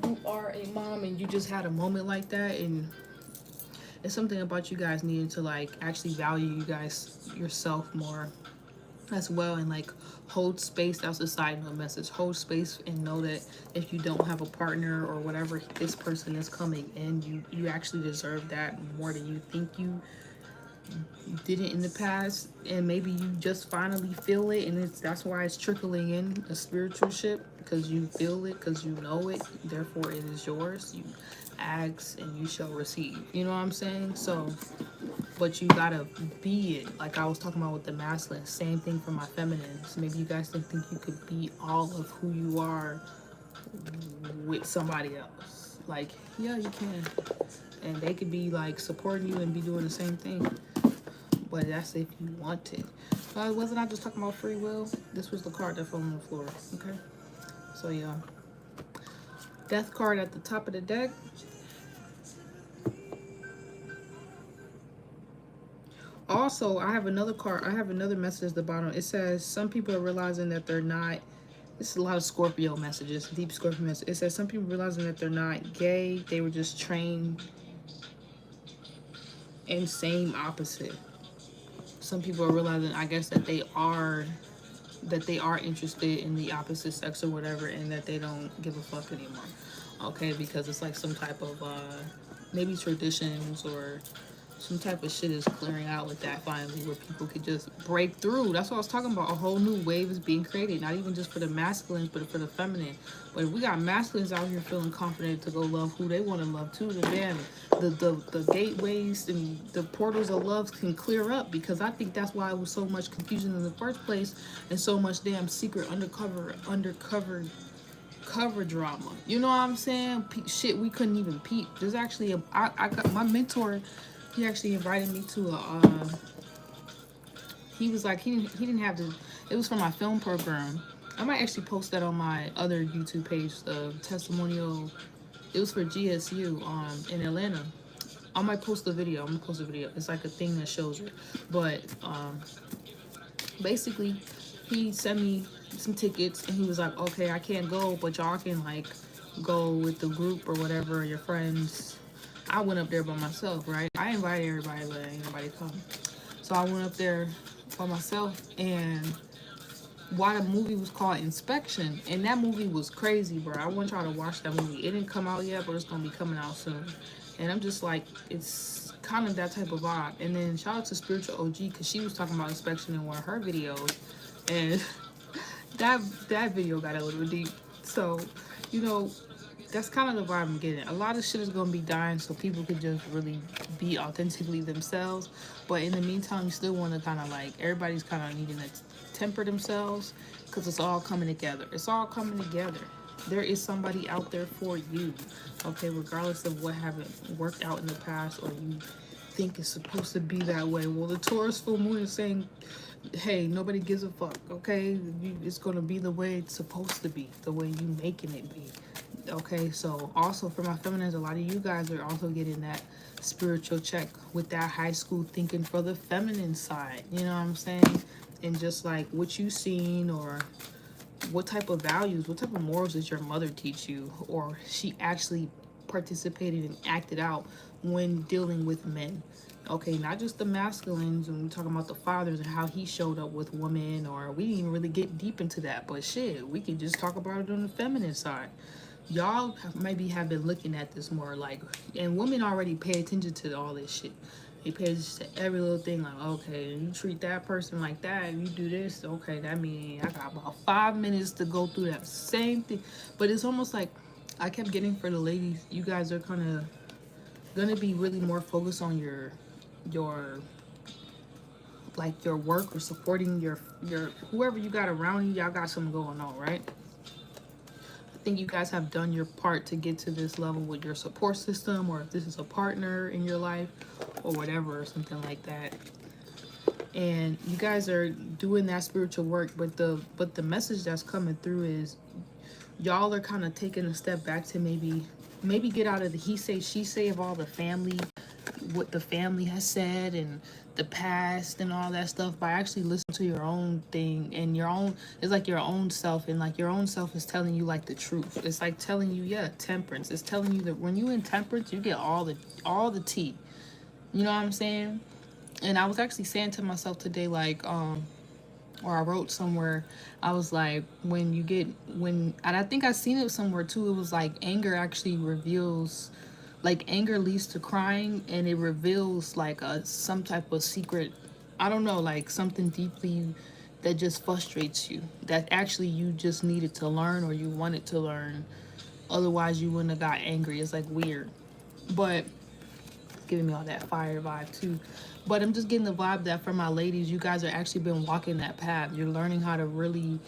you are a mom and you just had a moment like that. And it's something about you guys needing to like actually value you guys yourself more as well, and like hold space. That's a side note message. Hold space and know that if you don't have a partner or whatever, this person is coming in, you actually deserve that more than you think you didn't in the past. And maybe you just finally feel it, and that's why it's trickling in a spiritual ship, because you feel it, because you know it, therefore it is yours. You ask and you shall receive, you know what I'm saying? So, but you gotta be it, like I was talking about with the masculine. Same thing for my feminines. Maybe you guys think you could be all of who you are with somebody else. Like, yeah, you can, and they could be like supporting you and be doing the same thing, but that's if you want it. Wasn't I just talking about free will? This was the card that fell on the floor. Okay, so yeah, death card at the top of the deck. Also, I have another card. I have another message at the bottom. It says some people are realizing that they're not. This is a lot of Scorpio messages, deep Scorpio messages. It says some people realizing that they're not gay. They were just trained in same opposite. Some people are realizing, I guess, that they are that they are interested in the opposite sex or whatever, and that they don't give a fuck anymore. Okay, because it's like some type of maybe traditions or some type of shit is clearing out with that finally, where people could just break through. That's what I was talking about. A whole new wave is being created, not even just for the masculines, but for the feminine. But if we got masculines out here feeling confident to go love who they want to love too, then damn, the gateways and the portals of love can clear up, because I think that's why it was so much confusion in the first place, and so much damn secret undercover cover drama. You know what I'm saying? Shit we couldn't even peep. There's actually I got my mentor. He actually invited me to a. He was like he didn't have to. It was for my film program. I might actually post that on my other YouTube page. The testimonial. It was for GSU in Atlanta. I might post the video. I'm gonna post a video. It's like a thing that shows it. But basically, he sent me some tickets, and he was like, okay, I can't go, but y'all can like go with the group or whatever, your friends. I went up there by myself, right? I invited everybody, but ain't nobody come. So I went up there by myself, and why the movie was called Inspection, and that movie was crazy, bro. I want y'all to watch that movie. It didn't come out yet, but it's gonna be coming out soon. And I'm just like, it's kind of that type of vibe. And then shout out to Spiritual OG, because she was talking about inspection in one of her videos, and that video got a little deep. So, you know, that's kind of the vibe I'm getting. A lot of shit is gonna be dying, so people could just really be authentically themselves. But in the meantime, you still want to kind of like, everybody's kind of needing to temper themselves, because it's all coming together. It's all coming together. There is somebody out there for you, okay, regardless of what haven't worked out in the past, or you think it's supposed to be that way. Well, the Taurus full moon is saying, hey, nobody gives a fuck, okay? It's gonna be the way it's supposed to be, the way you making it be. Okay, so also for my feminines, a lot of you guys are also getting that spiritual check with that high school thinking for the feminine side. You know what I'm saying? And just like what you seen, or what type of values, what type of morals did your mother teach you, or she actually participated and acted out when dealing with men. Okay, not just the masculines, when we're talking about the fathers and how he showed up with women, or we didn't even really get deep into that, but shit, we can just talk about it on the feminine side. Y'all maybe have been looking at this more like, and women already pay attention to all this shit. They pay attention to every little thing, like, okay, you treat that person like that, you do this, okay, that means I got about 5 minutes to go through that same thing. But it's almost like I kept getting for the ladies, you guys are kind of gonna be really more focused on your like your work, or supporting your whoever you got around you. Y'all got something going on, right? I think you guys have done your part to get to this level with your support system, or if this is a partner in your life or whatever, or something like that. And you guys are doing that spiritual work, but the message that's coming through is y'all are kind of taking a step back to maybe get out of the he say she say of all the family, what the family has said and the past and all that stuff, by actually listening to your own thing, and your own, it's like your own self, and like your own self is telling you like the truth. It's like telling you, yeah, temperance. It's telling you that when you in temperance, you get all the tea. You know what I'm saying? And I was actually saying to myself today, like, or I wrote somewhere, I was like, and I think I seen it somewhere too, it was like anger actually reveals, like anger leads to crying, and it reveals like some type of secret, I don't know, like something deeply that just frustrates you, that actually you just needed to learn, or you wanted to learn, otherwise you wouldn't have got angry. It's like weird, but giving me all that fire vibe too. But I'm just getting the vibe that for my ladies, you guys are actually been walking that path. You're learning how to really,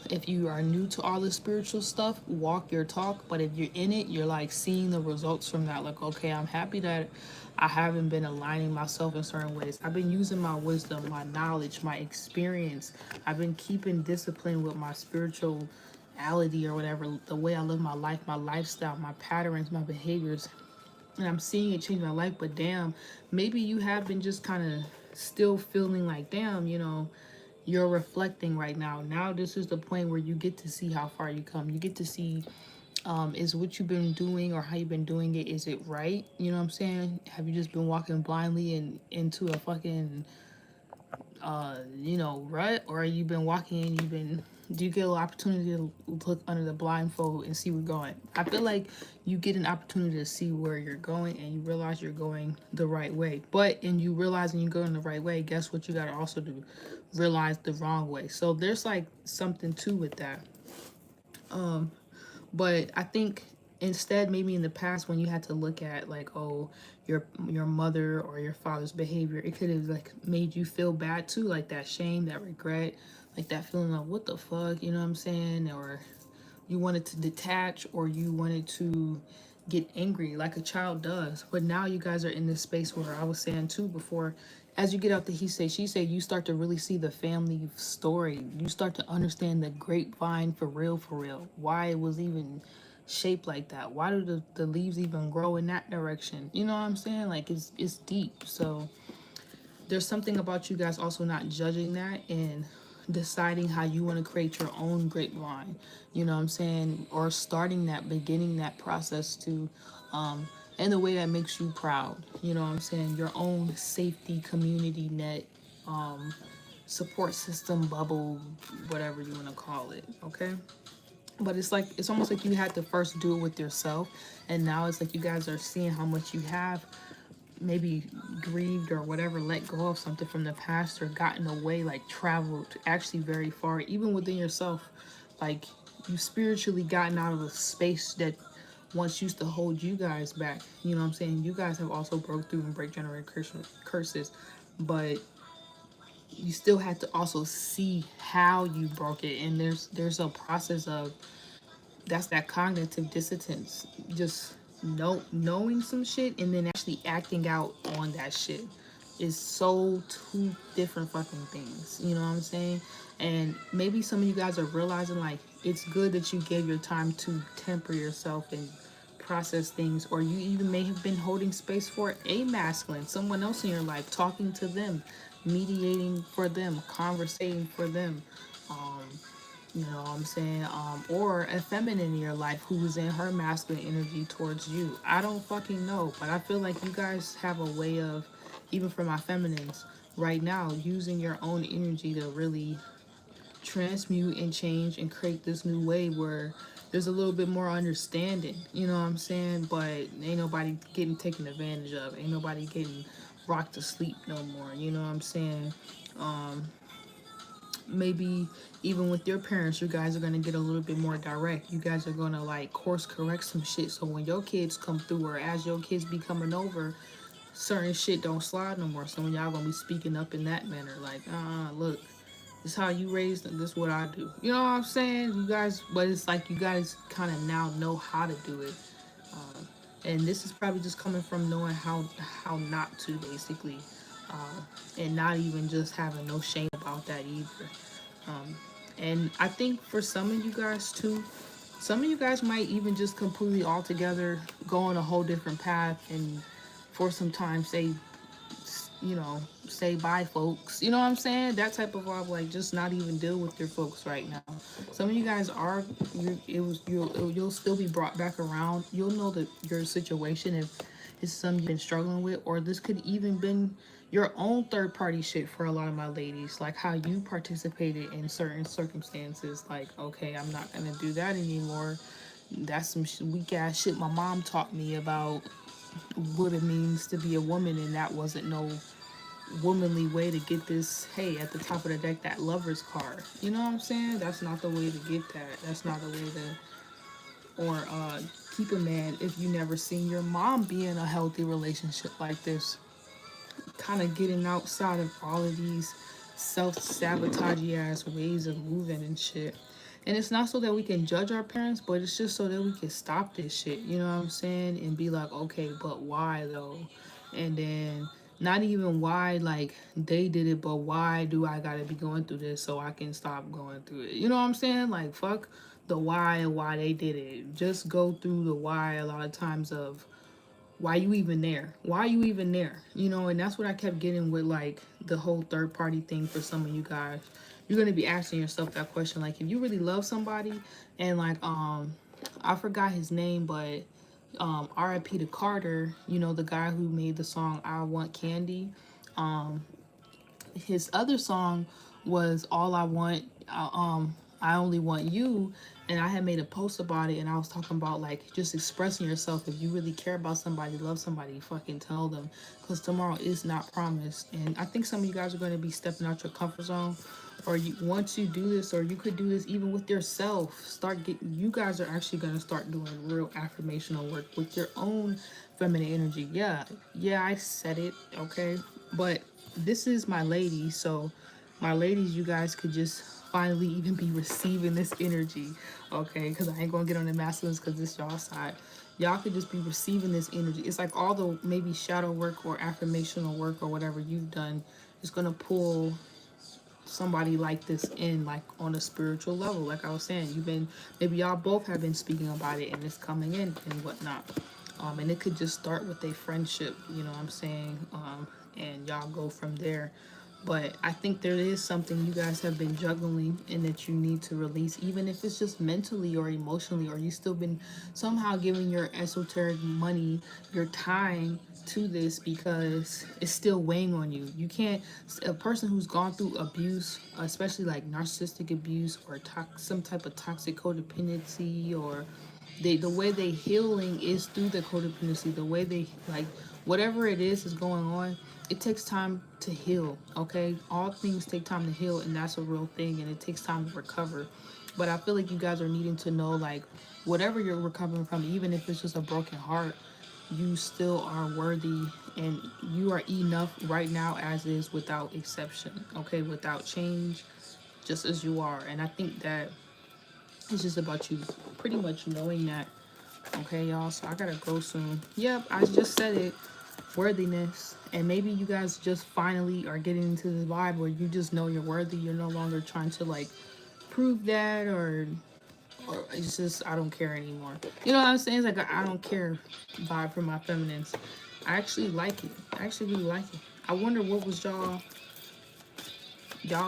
if you are new to all the spiritual stuff, walk your talk. But if you're in it, you're like seeing the results from that. Like, okay, I'm happy that I haven't been aligning myself in certain ways. I've been using my wisdom, my knowledge, my experience. I've been keeping discipline with my spirituality, or whatever, the way I live my life, my lifestyle, my patterns, my behaviors, and I'm seeing it change my life. But damn, maybe you have been just kind of still feeling like, damn, you're reflecting right now. Now this is the point where you get to see how far you come. You get to see, is what you've been doing or how you've been doing it, is it right? You know what I'm saying? Have you just been walking blindly and into a fucking you know, rut, or you've been walking and do you get an opportunity to look under the blindfold and see where you're going? I feel like you get an opportunity to see where you're going and you realize you're going the right way. But in you realizing you're going the right way, guess what you gotta also do? Realize the wrong way. So there's like something too with that. But I think instead, maybe in the past when you had to look at like, oh, your mother or your father's behavior, it could have like made you feel bad too, like that shame, that regret, like that feeling of what the fuck, you know what I'm saying? Or you wanted to detach, or you wanted to get angry like a child does. But now you guys are in this space where I was saying too before, as you get out the he say she say, you start to really see the family story. You start to understand the grapevine for real, why it was even shaped like that. Why do the leaves even grow in that direction? You know what I'm saying? Like it's deep. So there's something about you guys also not judging that and deciding how you want to create your own grapevine, you know what I'm saying, or starting that, beginning that process to in a way that makes you proud, you know what I'm saying, your own safety community net, support system bubble, whatever you want to call it. Okay, but it's like it's almost like you had to first do it with yourself, and now it's like you guys are seeing how much you have maybe grieved or whatever, let go of something from the past or gotten away, like traveled actually very far, even within yourself. Like you spiritually gotten out of a space that once used to hold you guys back. You know what I'm saying? You guys have also broke through and break generational curses, but you still had to also see how you broke it. And there's a process of that's that cognitive dissonance, just knowing some shit and then actually acting out on that shit is so two different fucking things, you know what I'm saying? And maybe some of you guys are realizing like it's good that you gave your time to temper yourself and process things, or you even may have been holding space for a masculine, someone else in your life, talking to them, mediating for them, conversating for them, you know what I'm saying? Or a feminine in your life who's in her masculine energy towards you. I don't fucking know, but I feel like you guys have a way of, even for my feminines, right now, using your own energy to really transmute and change and create this new way where there's a little bit more understanding, you know what I'm saying? But ain't nobody getting taken advantage of, ain't nobody getting rocked to sleep no more, you know what I'm saying? Maybe even with your parents, you guys are going to get a little bit more direct. You guys are going to like course correct some shit, so when your kids come through or as your kids be coming over, certain shit don't slide no more. Some of y'all gonna be speaking up in that manner, like look, this is how you raised them, this is what I do, you know what I'm saying, you guys. But it's like you guys kind of now know how to do it, and this is probably just coming from knowing how not to, basically, and not even just having no shame about that either. And I think for some of you guys too, some of you guys might even just completely altogether go on a whole different path and for some time say, you know, say bye folks, you know what I'm saying, that type of vibe, like just not even deal with your folks right now. Some of you guys are, you'll still be brought back around. You'll know that your situation, if it's something you've been struggling with, or this could even been your own third party shit for a lot of my ladies, like how you participated in certain circumstances, like okay, I'm not gonna do that anymore. That's some weak ass shit my mom taught me about what it means to be a woman, and that wasn't no womanly way to get this, hey, at the top of the deck, that lover's card, you know what I'm saying, that's not the way to get that, that's not the way to, or keep a man if you never seen your mom be in a healthy relationship like this, kind of getting outside of all of these self-sabotaging ass ways of moving and shit. And it's not so that we can judge our parents, but it's just so that we can stop this shit, you know what I'm saying, and be like, okay, but why though? And then not even why like they did it, but why do I gotta be going through this so I can stop going through it, you know what I'm saying? Like fuck the why and why they did it, just go through the why a lot of times of why you even there, why you even there, you know. And that's what I kept getting with like the whole third party thing. For some of you guys, you're going to be asking yourself that question, like if you really love somebody, and like I forgot his name, but RIP to Carter, you know, the guy who made the song I Want Candy. his other song was All I Want, I Only Want You. And I had made a post about it, and I was talking about like just expressing yourself. If you really care about somebody, love somebody, fucking tell them, because tomorrow is not promised. And I think some of you guys are going to be stepping out your comfort zone, or you once you do this, or you could do this even with yourself. Start getting, you guys are actually going to start doing real affirmational work with your own feminine energy. Yeah, I said it, okay? But this is my lady, so my ladies, you guys could just finally even be receiving this energy, okay? Because I ain't gonna get on the masculines because this y'all side. Y'all could just be receiving this energy. It's like all the maybe shadow work or affirmational work or whatever you've done is gonna pull somebody like this in, like on a spiritual level. Like I was saying, you've been, maybe y'all both have been speaking about it and it's coming in and whatnot. And it could just start with a friendship, you know what I'm saying? And y'all go from there. But I think there is something you guys have been juggling and that you need to release, even if it's just mentally or emotionally, or you still been somehow giving your esoteric money, your time to this because it's still weighing on you. You can't, a person who's gone through abuse, especially like narcissistic abuse or some type of toxic codependency, or the way they healing is through the codependency, the way they like whatever it is going on, it takes time to heal, okay? All things take time to heal, and that's a real thing, and it takes time to recover. But I feel like you guys are needing to know, like, whatever you're recovering from, even if it's just a broken heart, you still are worthy, and you are enough right now as is, without exception, okay? Without change, just as you are. And I think that it's just about you pretty much knowing that. Okay, y'all, so I gotta go soon. Yep, I just said it. Worthiness. And maybe you guys just finally are getting into this vibe where you just know you're worthy. You're no longer trying to like prove that, or it's just I don't care anymore. You know what I'm saying? It's like a I don't care vibe for my feminines. I actually like it. I actually really like it. I wonder what was y'all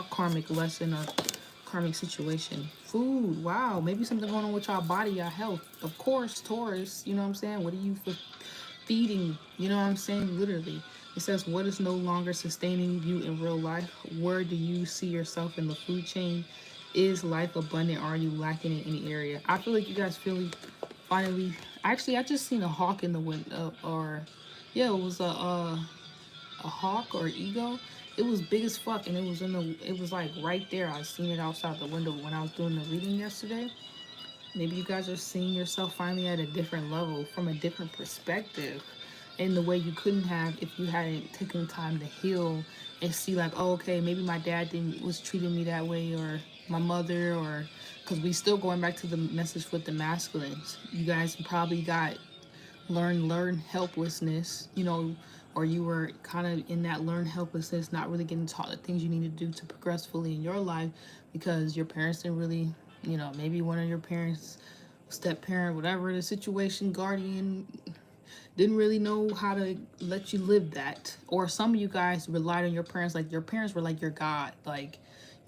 karmic lesson or karmic situation. Food, wow, maybe something going on with y'all body, y'all health. Of course, Taurus, you know what I'm saying? What are you feeding? You know what I'm saying? Literally. It says, what is no longer sustaining you in real life? Where do you see yourself in the food chain? Is life abundant? Or are you lacking in any area? I feel like you guys finally, actually, I just seen a hawk in the window, or yeah, it was a hawk or eagle. It was big as fuck, and it was like right there. I seen it outside the window when I was doing the reading yesterday. Maybe you guys are seeing yourself finally at a different level, from a different perspective, in the way you couldn't have if you hadn't taken time to heal and see like, oh, okay, maybe my dad didn't was treating me that way, or my mother, or because we still going back to the message with the masculines. You guys probably got learn helplessness, you know, or you were kind of in that learn helplessness, not really getting taught the things you need to do to progress fully in your life because your parents didn't really, you know, maybe one of your parents, step parent, whatever the situation, guardian, didn't really know how to let you live that. Or some of you guys relied on your parents, like your parents were like your God, like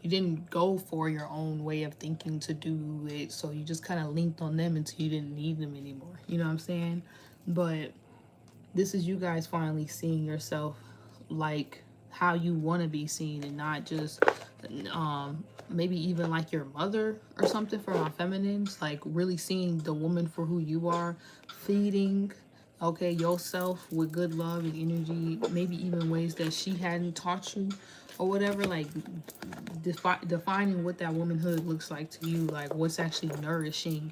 you didn't go for your own way of thinking to do it, so you just kind of linked on them until you didn't need them anymore, you know what I'm saying? But this is you guys finally seeing yourself like how you want to be seen, and not just maybe even like your mother or something, for my feminines, like really seeing the woman for who you are, feeding, okay, yourself with good love and energy, maybe even ways that she hadn't taught you or whatever, like defining what that womanhood looks like to you, like what's actually nourishing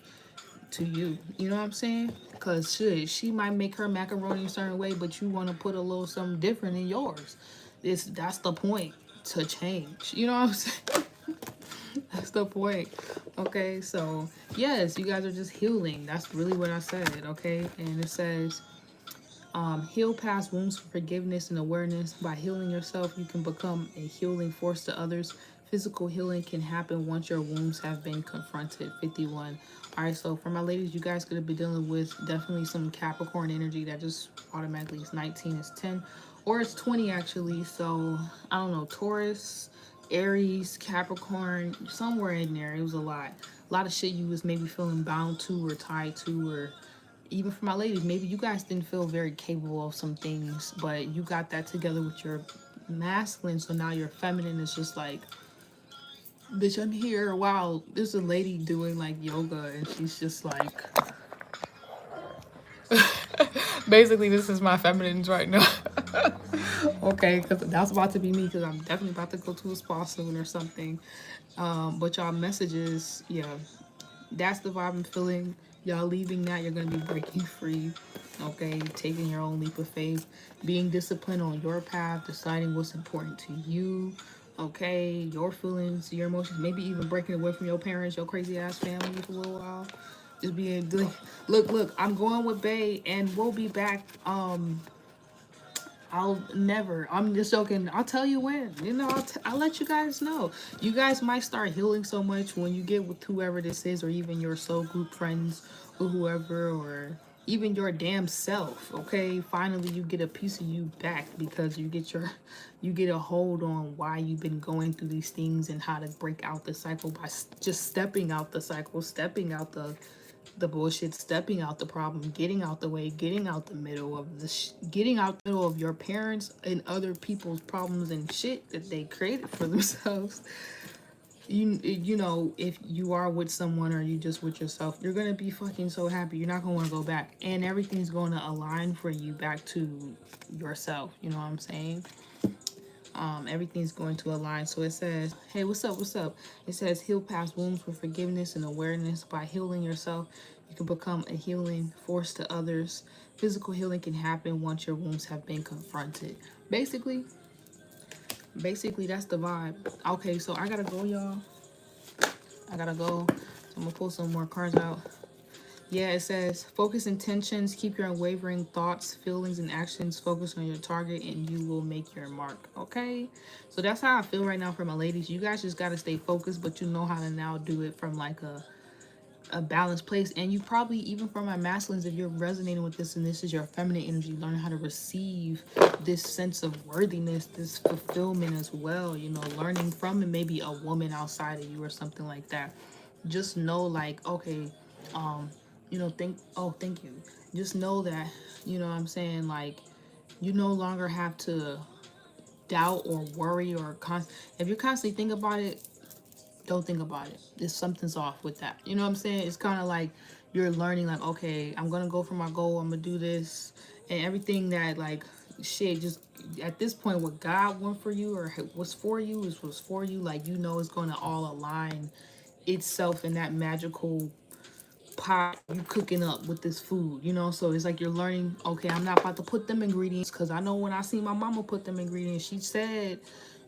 to you. You know what I'm saying? Because she might make her macaroni a certain way, but you want to put a little something different in yours. That's the point, to change. You know what I'm saying? That's the point. Okay, so yes, you guys are just healing. That's really what I said. Okay, and it says, heal past wounds for forgiveness and awareness. By healing yourself, you can become a healing force to others. Physical healing can happen once your wounds have been confronted. 51. All right, so for my ladies, you guys could be dealing with definitely some Capricorn energy that just automatically is 19, is 10, or it's 20 actually. So I don't know, Taurus, Aries, Capricorn, somewhere in there. It was a lot of shit you was maybe feeling bound to or tied to, or even for my ladies, maybe you guys didn't feel very capable of some things, but you got that together with your masculine, so now your feminine is just like, bitch, I'm here. Wow, there's a lady doing like yoga, and she's just like, basically, this is my feminines right now. Okay, because that's about to be me, because I'm definitely about to go to a spa soon or something. But y'all messages, yeah, that's the vibe I'm feeling. Y'all leaving that, you're gonna be breaking free. Okay, taking your own leap of faith, being disciplined on your path, deciding what's important to you. Okay, your feelings, your emotions, maybe even breaking away from your parents, your crazy ass family for a little while. Just being like, look, I'm going with Bay, and we'll be back. I'll never. I'm just joking. I'll tell you when. You know, I'll let you guys know. You guys might start healing so much when you get with whoever this is, or even your soul group friends, or whoever, or even your damn self. Okay, finally you get a piece of you back, because you get a hold on why you've been going through these things and how to break out the cycle by just stepping out the cycle, stepping out the bullshit, stepping out the problem, getting out the way, getting out the middle of getting out the middle of your parents and other people's problems and shit that they created for themselves. You know, if you are with someone or you just with yourself, you're gonna be fucking so happy. You're not gonna want to go back, and everything's going to align for you back to yourself. You know what I'm saying? Everything's going to align. So it says, hey, what's up? It says, heal past wounds with forgiveness and awareness. By healing yourself, you can become a healing force to others. Physical healing can happen once your wounds have been confronted. Basically, that's the vibe. Okay, so I gotta go, y'all. I gotta go. So I'm gonna pull some more cards out. Yeah, it says, focus intentions, keep your unwavering thoughts, feelings, and actions focused on your target, and you will make your mark. Okay? So that's how I feel right now for my ladies. You guys just got to stay focused, but you know how to now do it from like a balanced place. And you probably, even for my masculines, if you're resonating with this and this is your feminine energy, learn how to receive this sense of worthiness, this fulfillment as well, you know, learning from maybe a woman outside of you or something like that. Just know, like, okay, you know, thank you. Just know that, you know what I'm saying, like, you no longer have to doubt or worry or if you're constantly thinking about it, don't think about it. There's something's off with that. You know what I'm saying? It's kind of like you're learning, like, okay, I'm gonna go for my goal, I'm gonna do this, and everything that, like, shit, just at this point, what God want for you or what's for you is what's for you. Like, you know, it's gonna all align itself in that magical pot you cooking up with this food, you know. So it's like you're learning, okay, I'm not about to put them ingredients, because I know when I see my mama put them ingredients, she said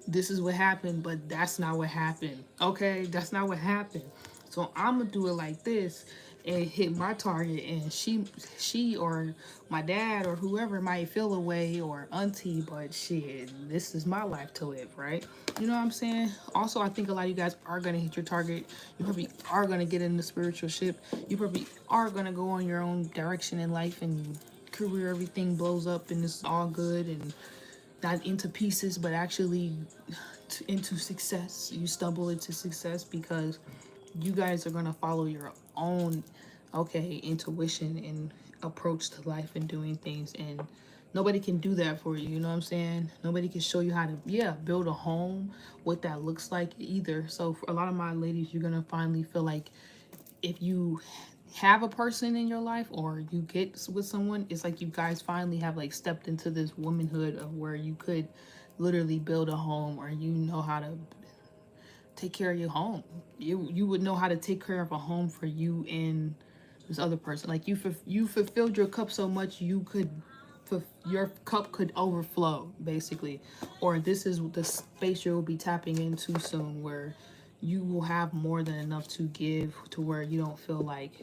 this is what happened, but that's not what happened. Okay, that's not what happened. So I'm gonna do it like this and hit my target, and she or my dad or whoever might feel away, or auntie, but shit, this is my life to live, right? You know what I'm saying? Also, I think a lot of you guys are gonna hit your target. You probably are gonna get in the spiritual ship. You probably are gonna go on your own direction in life, and career, everything blows up and it's all good, and not into pieces, but actually into success. You stumble into success because you guys are going to follow your own, okay, intuition and approach to life and doing things. And nobody can do that for you. You know what I'm saying? Nobody can show you how to, yeah, build a home, what that looks like either. So for a lot of my ladies, you're going to finally feel like if you have a person in your life or you get with someone, it's like you guys finally have like stepped into this womanhood of where you could literally build a home, or you know how to take care of your home. You would know how to take care of a home for you and this other person. Like you fulfilled your cup so much you could your cup could overflow, basically. Or this is the space you'll be tapping into soon, where you will have more than enough to give, to where you don't feel like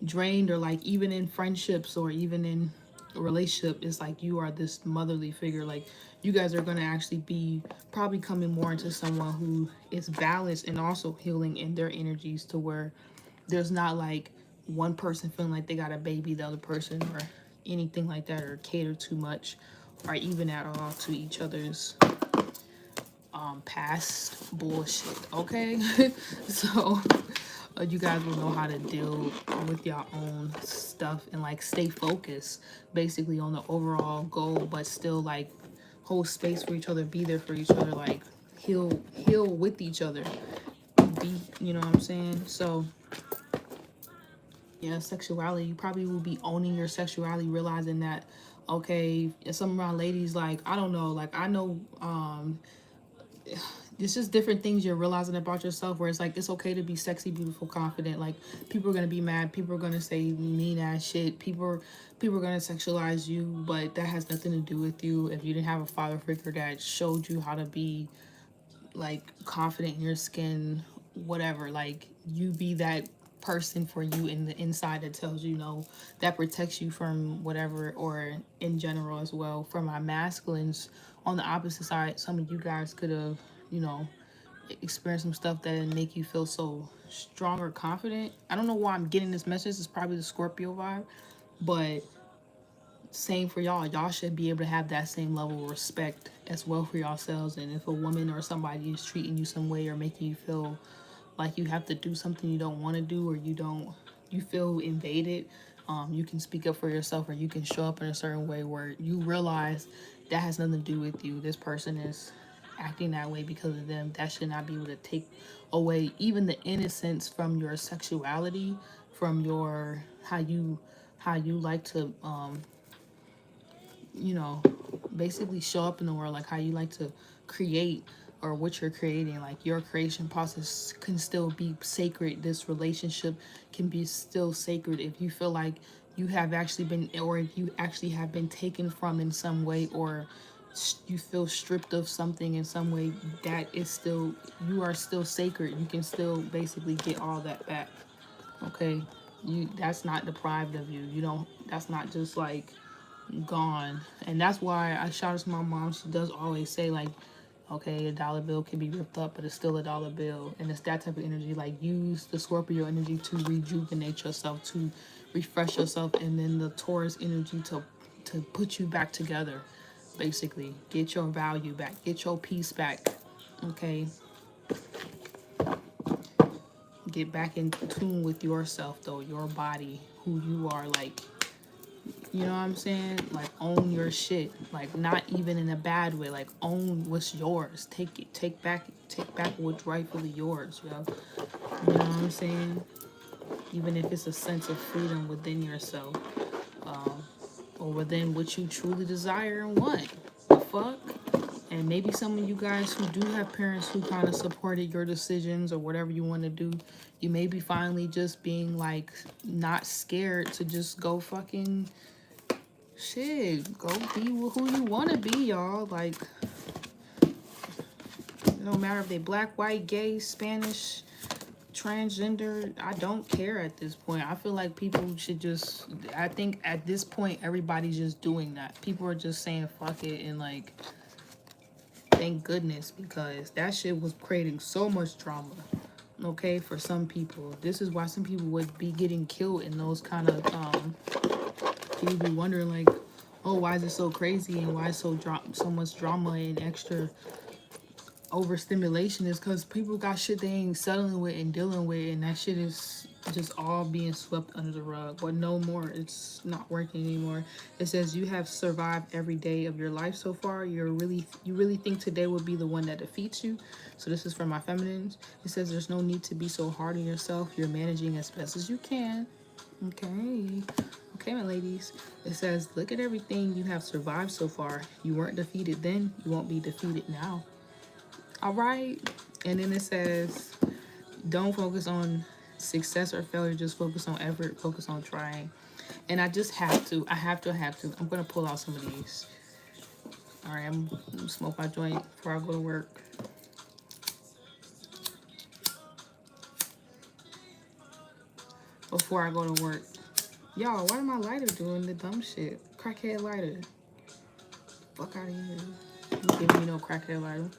drained, or like even in friendships or even in a relationship, it's like you are this motherly figure. Like, you guys are going to actually be probably coming more into someone who is balanced and also healing in their energies, to where there's not like one person feeling like they got to baby the other person or anything like that, or cater too much, or even at all to each other's past bullshit. Okay. So you guys will know how to deal with your own stuff and like stay focused basically on the overall goal, but still like hold space for each other, be there for each other, like heal with each other, be, you know what I'm saying? So yeah, sexuality, you probably will be owning your sexuality, realizing that, okay, some of my ladies, like, I don't know, like, I know, it's just different things you're realizing about yourself, where it's like, it's okay to be sexy, beautiful, confident. Like, people are gonna be mad, people are gonna say mean ass shit, people are gonna sexualize you, but that has nothing to do with you. If you didn't have a father figure that showed you how to be, like, confident in your skin, whatever, like, you be that person for you in the inside that tells you, no, that protects you from whatever, or in general as well. For my masculines, on the opposite side, some of you guys could have, you know, experienced some stuff that didn't make you feel so strong or confident. I don't know why I'm getting this message. It's probably the Scorpio vibe, but same for y'all. Y'all should be able to have that same level of respect as well for yourselves. And if a woman or somebody is treating you some way or making you feel like you have to do something you don't want to do, or you feel invaded, you can speak up for yourself, or you can show up in a certain way where you realize that has nothing to do with you. This person is acting that way because of them. That should not be able to take away even the innocence from your sexuality, from your how you like to you know, basically show up in the world, like how you like to create, or what you're creating. Like, your creation process can still be sacred. This relationship can be still sacred if you feel like you have actually been, or if you actually have been taken from in some way, or you feel stripped of something in some way. That is still, you are still sacred. You can still basically get all that back. Okay, that's not deprived of you. You don't, that's not just like gone. And that's why I shout out to my mom. She does always say, like, okay, a dollar bill can be ripped up, but it's still a dollar bill. And it's that type of energy. Like, use the Scorpio energy to rejuvenate yourself, to refresh yourself, and then the Taurus energy to put you back together. Basically, get your value back, get your peace back. Okay, get back in tune with yourself, though, your body, who you are. Like, you know what I'm saying? Like, own your shit. Like, not even in a bad way. Like, own what's yours. Take it. Take back what's rightfully yours, yo. You know what I'm saying? Even if it's a sense of freedom within yourself, or within what you truly desire and want. The fuck? And maybe some of you guys who do have parents who kind of supported your decisions or whatever you want to do, you may be finally just being, like, not scared to just go fucking shit, go be who you want to be, y'all. Like, no matter if they black, white, gay, Spanish, transgender, I don't care at this point. I feel like people should just, I think at this point everybody's just doing that. People are just saying fuck it, and, like, thank goodness, because that shit was creating so much drama. Okay, for some people, this is why some people would be getting killed in those kind of people be wondering, like, oh, why is it so crazy, and why is so much drama and extra overstimulation? Is because people got shit they ain't settling with and dealing with, and that shit is just all being swept under the rug. But no more, it's not working anymore. It says you have survived every day of your life so far. You really think today will be the one that defeats you. So this is for my feminines. It says there's no need to be so hard on yourself. You're managing as best as you can. Okay, my ladies. It says, look at everything you have survived so far. You weren't defeated then. You won't be defeated now. All right. And then it says, don't focus on success or failure. Just focus on effort. Focus on trying. And I just have to. I have to. I'm going to pull out some of these. All right. I'm going to smoke my joint before I go to work. Before I go to work. Y'all, why am my lighter doing the dumb shit? Crackhead lighter. Fuck out of here. You giving me no crackhead lighter.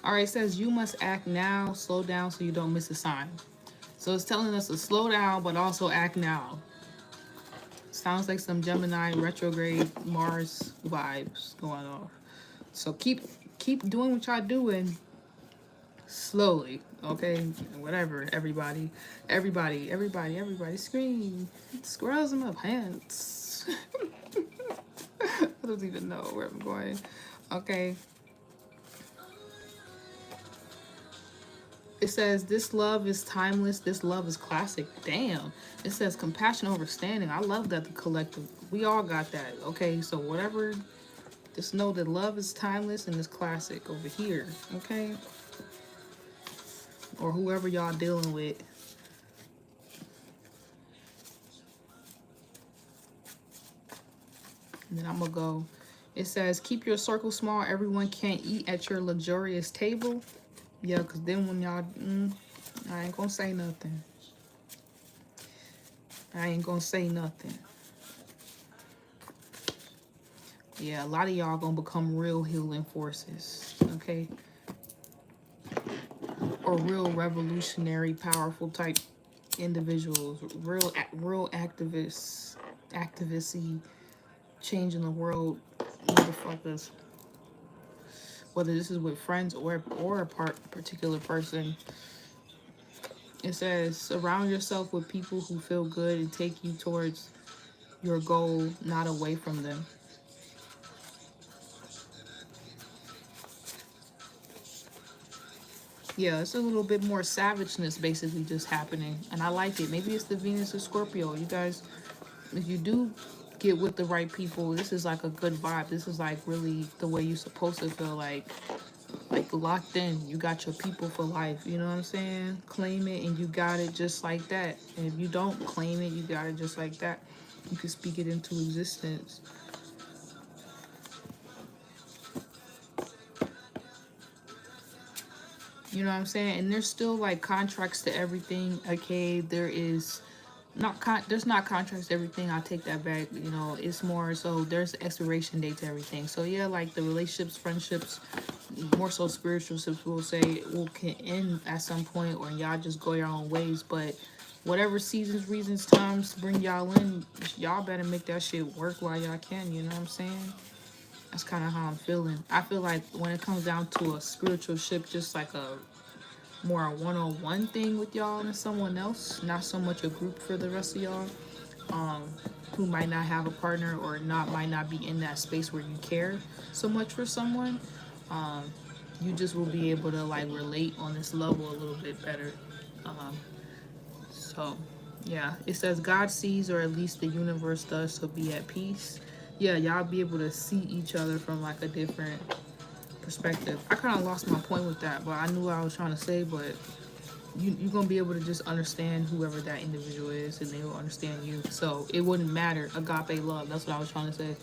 Alright, it says you must act now, slow down so you don't miss a sign. So it's telling us to slow down, but also act now. Sounds like some Gemini retrograde Mars vibes going on. So keep doing what y'all doing. slowly, okay? Whatever, everybody, scream. Squirrels in my pants. I don't even know where I'm going. Okay. It says, this love is timeless. This love is classic. Damn. It says compassion over standing. I love that the collective. We all got that. Okay. So whatever. Just know that love is timeless and is classic over here. Okay. Or whoever y'all dealing with. And then I'm going to go. It says, keep your circle small. Everyone can't eat at your luxurious table. Yeah, because then when y'all... I ain't going to say nothing. I ain't going to say nothing. Yeah, a lot of y'all going to become real healing forces. Okay? Or real revolutionary, powerful type individuals. Real activists. Activisty. Changing the world motherfuckers. Whether this is with friends or a particular person. It says, surround yourself with people who feel good and take you towards your goal, not away from them. Yeah, it's a little bit more savageness basically just happening. And I like it. Maybe it's the Venus or Scorpio. You guys, if you do get with the right people, this is like a good vibe. This is like really the way you're supposed to feel, like locked in. You got your people for life. You know what I'm saying? Claim it and you got it just like that. And if you don't claim it, you got it just like that. You can speak it into existence. You know what I'm saying? And there's still like contracts to everything. Okay, there is there's not contracts to everything. I'll take that back. You know, it's more so there's expiration date to everything. So yeah, like the relationships, friendships, more so spiritual, will say can end at some point, or y'all just go your own ways. But whatever seasons, reasons, times bring y'all in, y'all better make that shit work while y'all can. You know what I'm saying? That's kind of how I'm feeling. I feel like when it comes down to a spiritual ship, just like a more a one-on-one thing with y'all and someone else, not so much a group for the rest of y'all, who might not have a partner or might not be in that space where you care so much for someone. You just will be able to like relate on this level a little bit better. So yeah, it says God sees, or at least the universe does, so be at peace. Yeah, y'all be able to see each other from like a different perspective. I kind of lost my point with that, but I knew what I was trying to say. But you're going to be able to just understand whoever that individual is, and they will understand you. So it wouldn't matter. Agape love, that's what I was trying to say.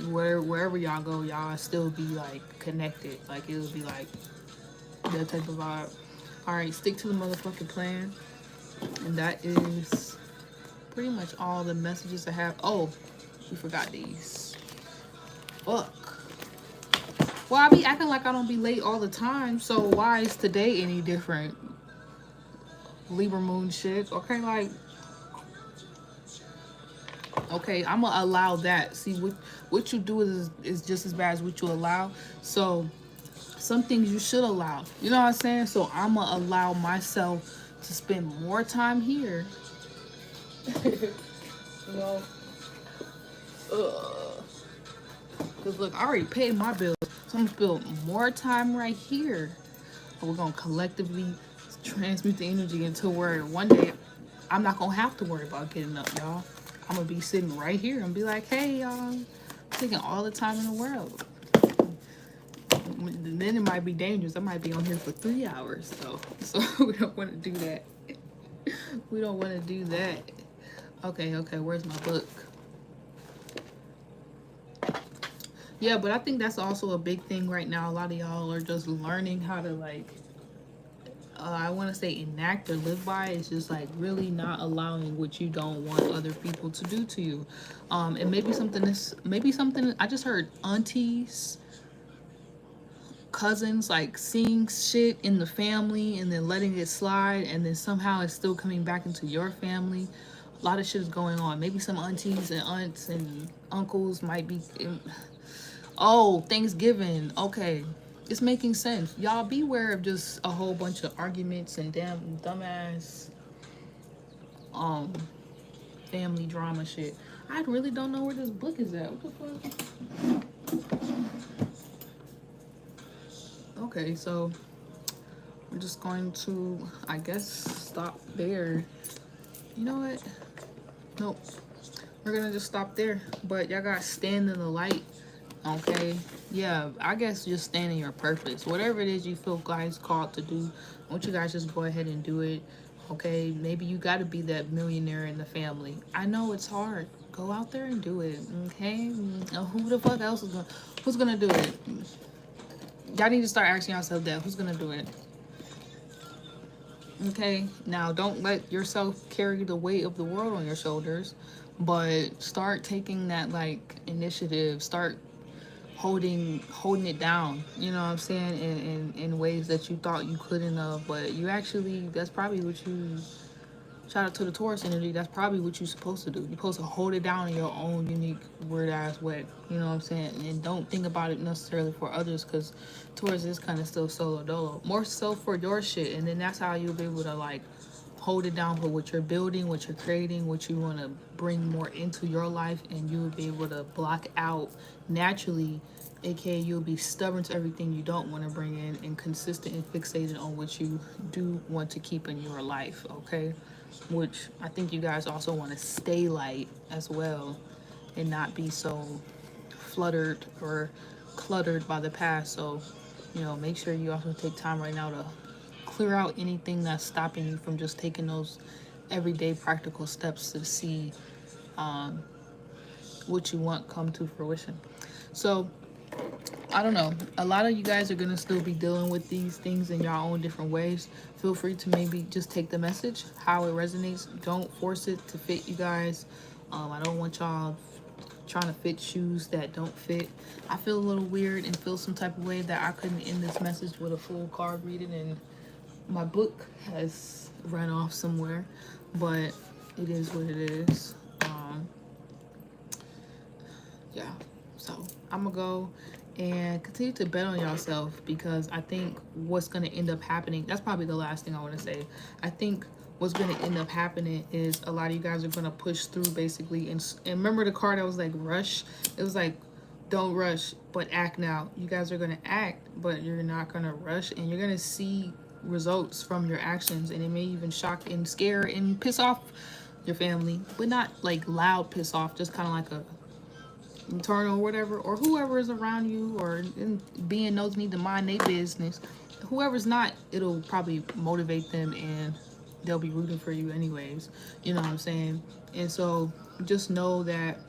Wherever y'all go, y'all still be like connected. Like it would be like that type of vibe. Alright, stick to the motherfucking plan. And that is pretty much all the messages I have. Oh, we forgot these. Fuck. Well, I be acting like I don't be late all the time, so why is today any different? Libra moon shit. Okay, like, okay, I'm gonna allow that. See, what you do is just as bad as what you allow. So some things you should allow. You know what I'm saying? So I'm gonna allow myself to spend more time here. You know, because look, I already paid my bills, so I'm gonna spend more time right here. And we're gonna collectively transmute the energy until where one day I'm not gonna have to worry about getting up, y'all. I'm gonna be sitting right here and be like, hey, y'all, I'm taking all the time in the world. Then it might be dangerous. I might be on here for 3 hours, though. So we don't want to do that. We don't want to do that. Okay, where's my book? Yeah, but I think that's also a big thing right now. A lot of y'all are just learning how to, like, I want to say enact or live by. It's just like really not allowing what you don't want other people to do to you. And maybe something I just heard aunties, cousins, like seeing shit in the family and then letting it slide, and then somehow it's still coming back into your family. A lot of shit is going on. Maybe some aunties and aunts and uncles might be oh, Thanksgiving. Okay, It's making sense. Y'all beware of just a whole bunch of arguments and damn dumbass family drama shit. I really don't know where this book is at. What the fuck? Okay, so I'm just going to, I guess, stop there. You know what? Nope. We're gonna just stop there. But y'all gotta stand in the light. Okay? Yeah, I guess just stand in your purpose. Whatever it is you feel guys called to do, I want you guys just go ahead and do it. Okay? Maybe you gotta be that millionaire in the family. I know it's hard. Go out there and do it. Okay? Who the fuck else is who's gonna do it? Y'all need to start asking yourself that. Who's gonna do it? Okay? Now, don't let yourself carry the weight of the world on your shoulders, but start taking that, like, initiative. Start holding it down, you know what I'm saying, in ways that you thought you couldn't have, but you actually, that's probably what you, shout out to the Taurus energy, that's probably what you're supposed to do. You're supposed to hold it down in your own unique, weird ass way, you know what I'm saying, and don't think about it necessarily for others, because Taurus is kind of still solo dolo, more so for your shit, and then that's how you'll be able to, like, hold it down for what you're building, what you're creating, what you want to bring more into your life, and you'll be able to block out naturally, aka you'll be stubborn to everything you don't want to bring in, and consistent and fixated on what you do want to keep in your life, okay? Which I think you guys also want to stay light as well, and not be so fluttered or cluttered by the past. So, you know, make sure you also take time right now to clear out anything that's stopping you from just taking those everyday practical steps to see what you want come to fruition. So I don't know, a lot of you guys are gonna still be dealing with these things in your own different ways. Feel free to maybe just take the message how it resonates. Don't force it to fit you guys. I don't want y'all trying to fit shoes that don't fit. I feel a little weird and feel some type of way that I couldn't end this message with a full card reading, and my book has run off somewhere, but it is what it is. Yeah, so I'm gonna go and continue to bet on yourself, because I think what's gonna end up happening, that's probably the last thing I want to say. I think what's gonna end up happening is a lot of you guys are gonna push through, basically, and remember the card that was like rush, it was like don't rush but act now. You guys are gonna act, but you're not gonna rush, and you're gonna see results from your actions, and it may even shock and scare and piss off your family, but not like loud piss off, just kind of like a internal or whatever, or whoever is around you, or being knows need to mind their business. Whoever's not, it'll probably motivate them, and they'll be rooting for you anyways, you know what I'm saying. And so just know that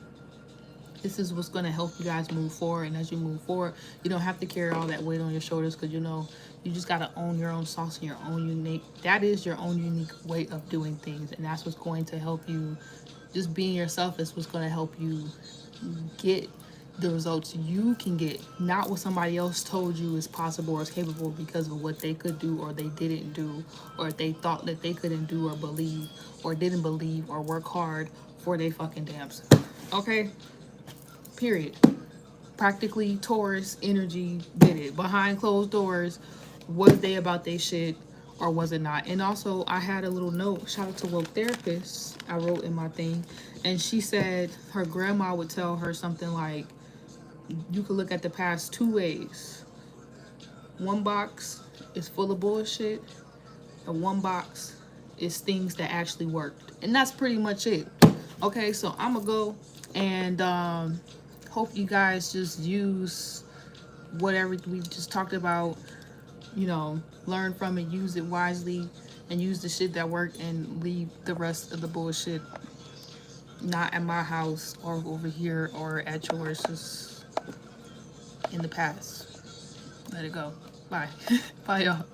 this is what's going to help you guys move forward, and as you move forward, you don't have to carry all that weight on your shoulders, because you know you just got to own your own sauce and your own unique, that is your own unique way of doing things, and that's what's going to help you. Just being yourself is what's going to help you get the results you can get, not what somebody else told you is possible or is capable because of what they could do or they didn't do, or they thought that they couldn't do, or believe or didn't believe, or work hard for their fucking damn self. Okay, period. Practically Taurus energy did it behind closed doors. Was they about their shit, or was it not? And also, I had a little note, shout out to Woke Therapist, I wrote in my thing, and she said her grandma would tell her something like, you could look at the past two ways. One box is full of bullshit, and one box is things that actually worked. And that's pretty much it. Okay, so I'm gonna go and hope you guys just use whatever we just talked about, you know, learn from it, use it wisely, and use the shit that worked, and leave the rest of the bullshit not at my house or over here or at yours, just in the past. Let it go. Bye. Bye, y'all.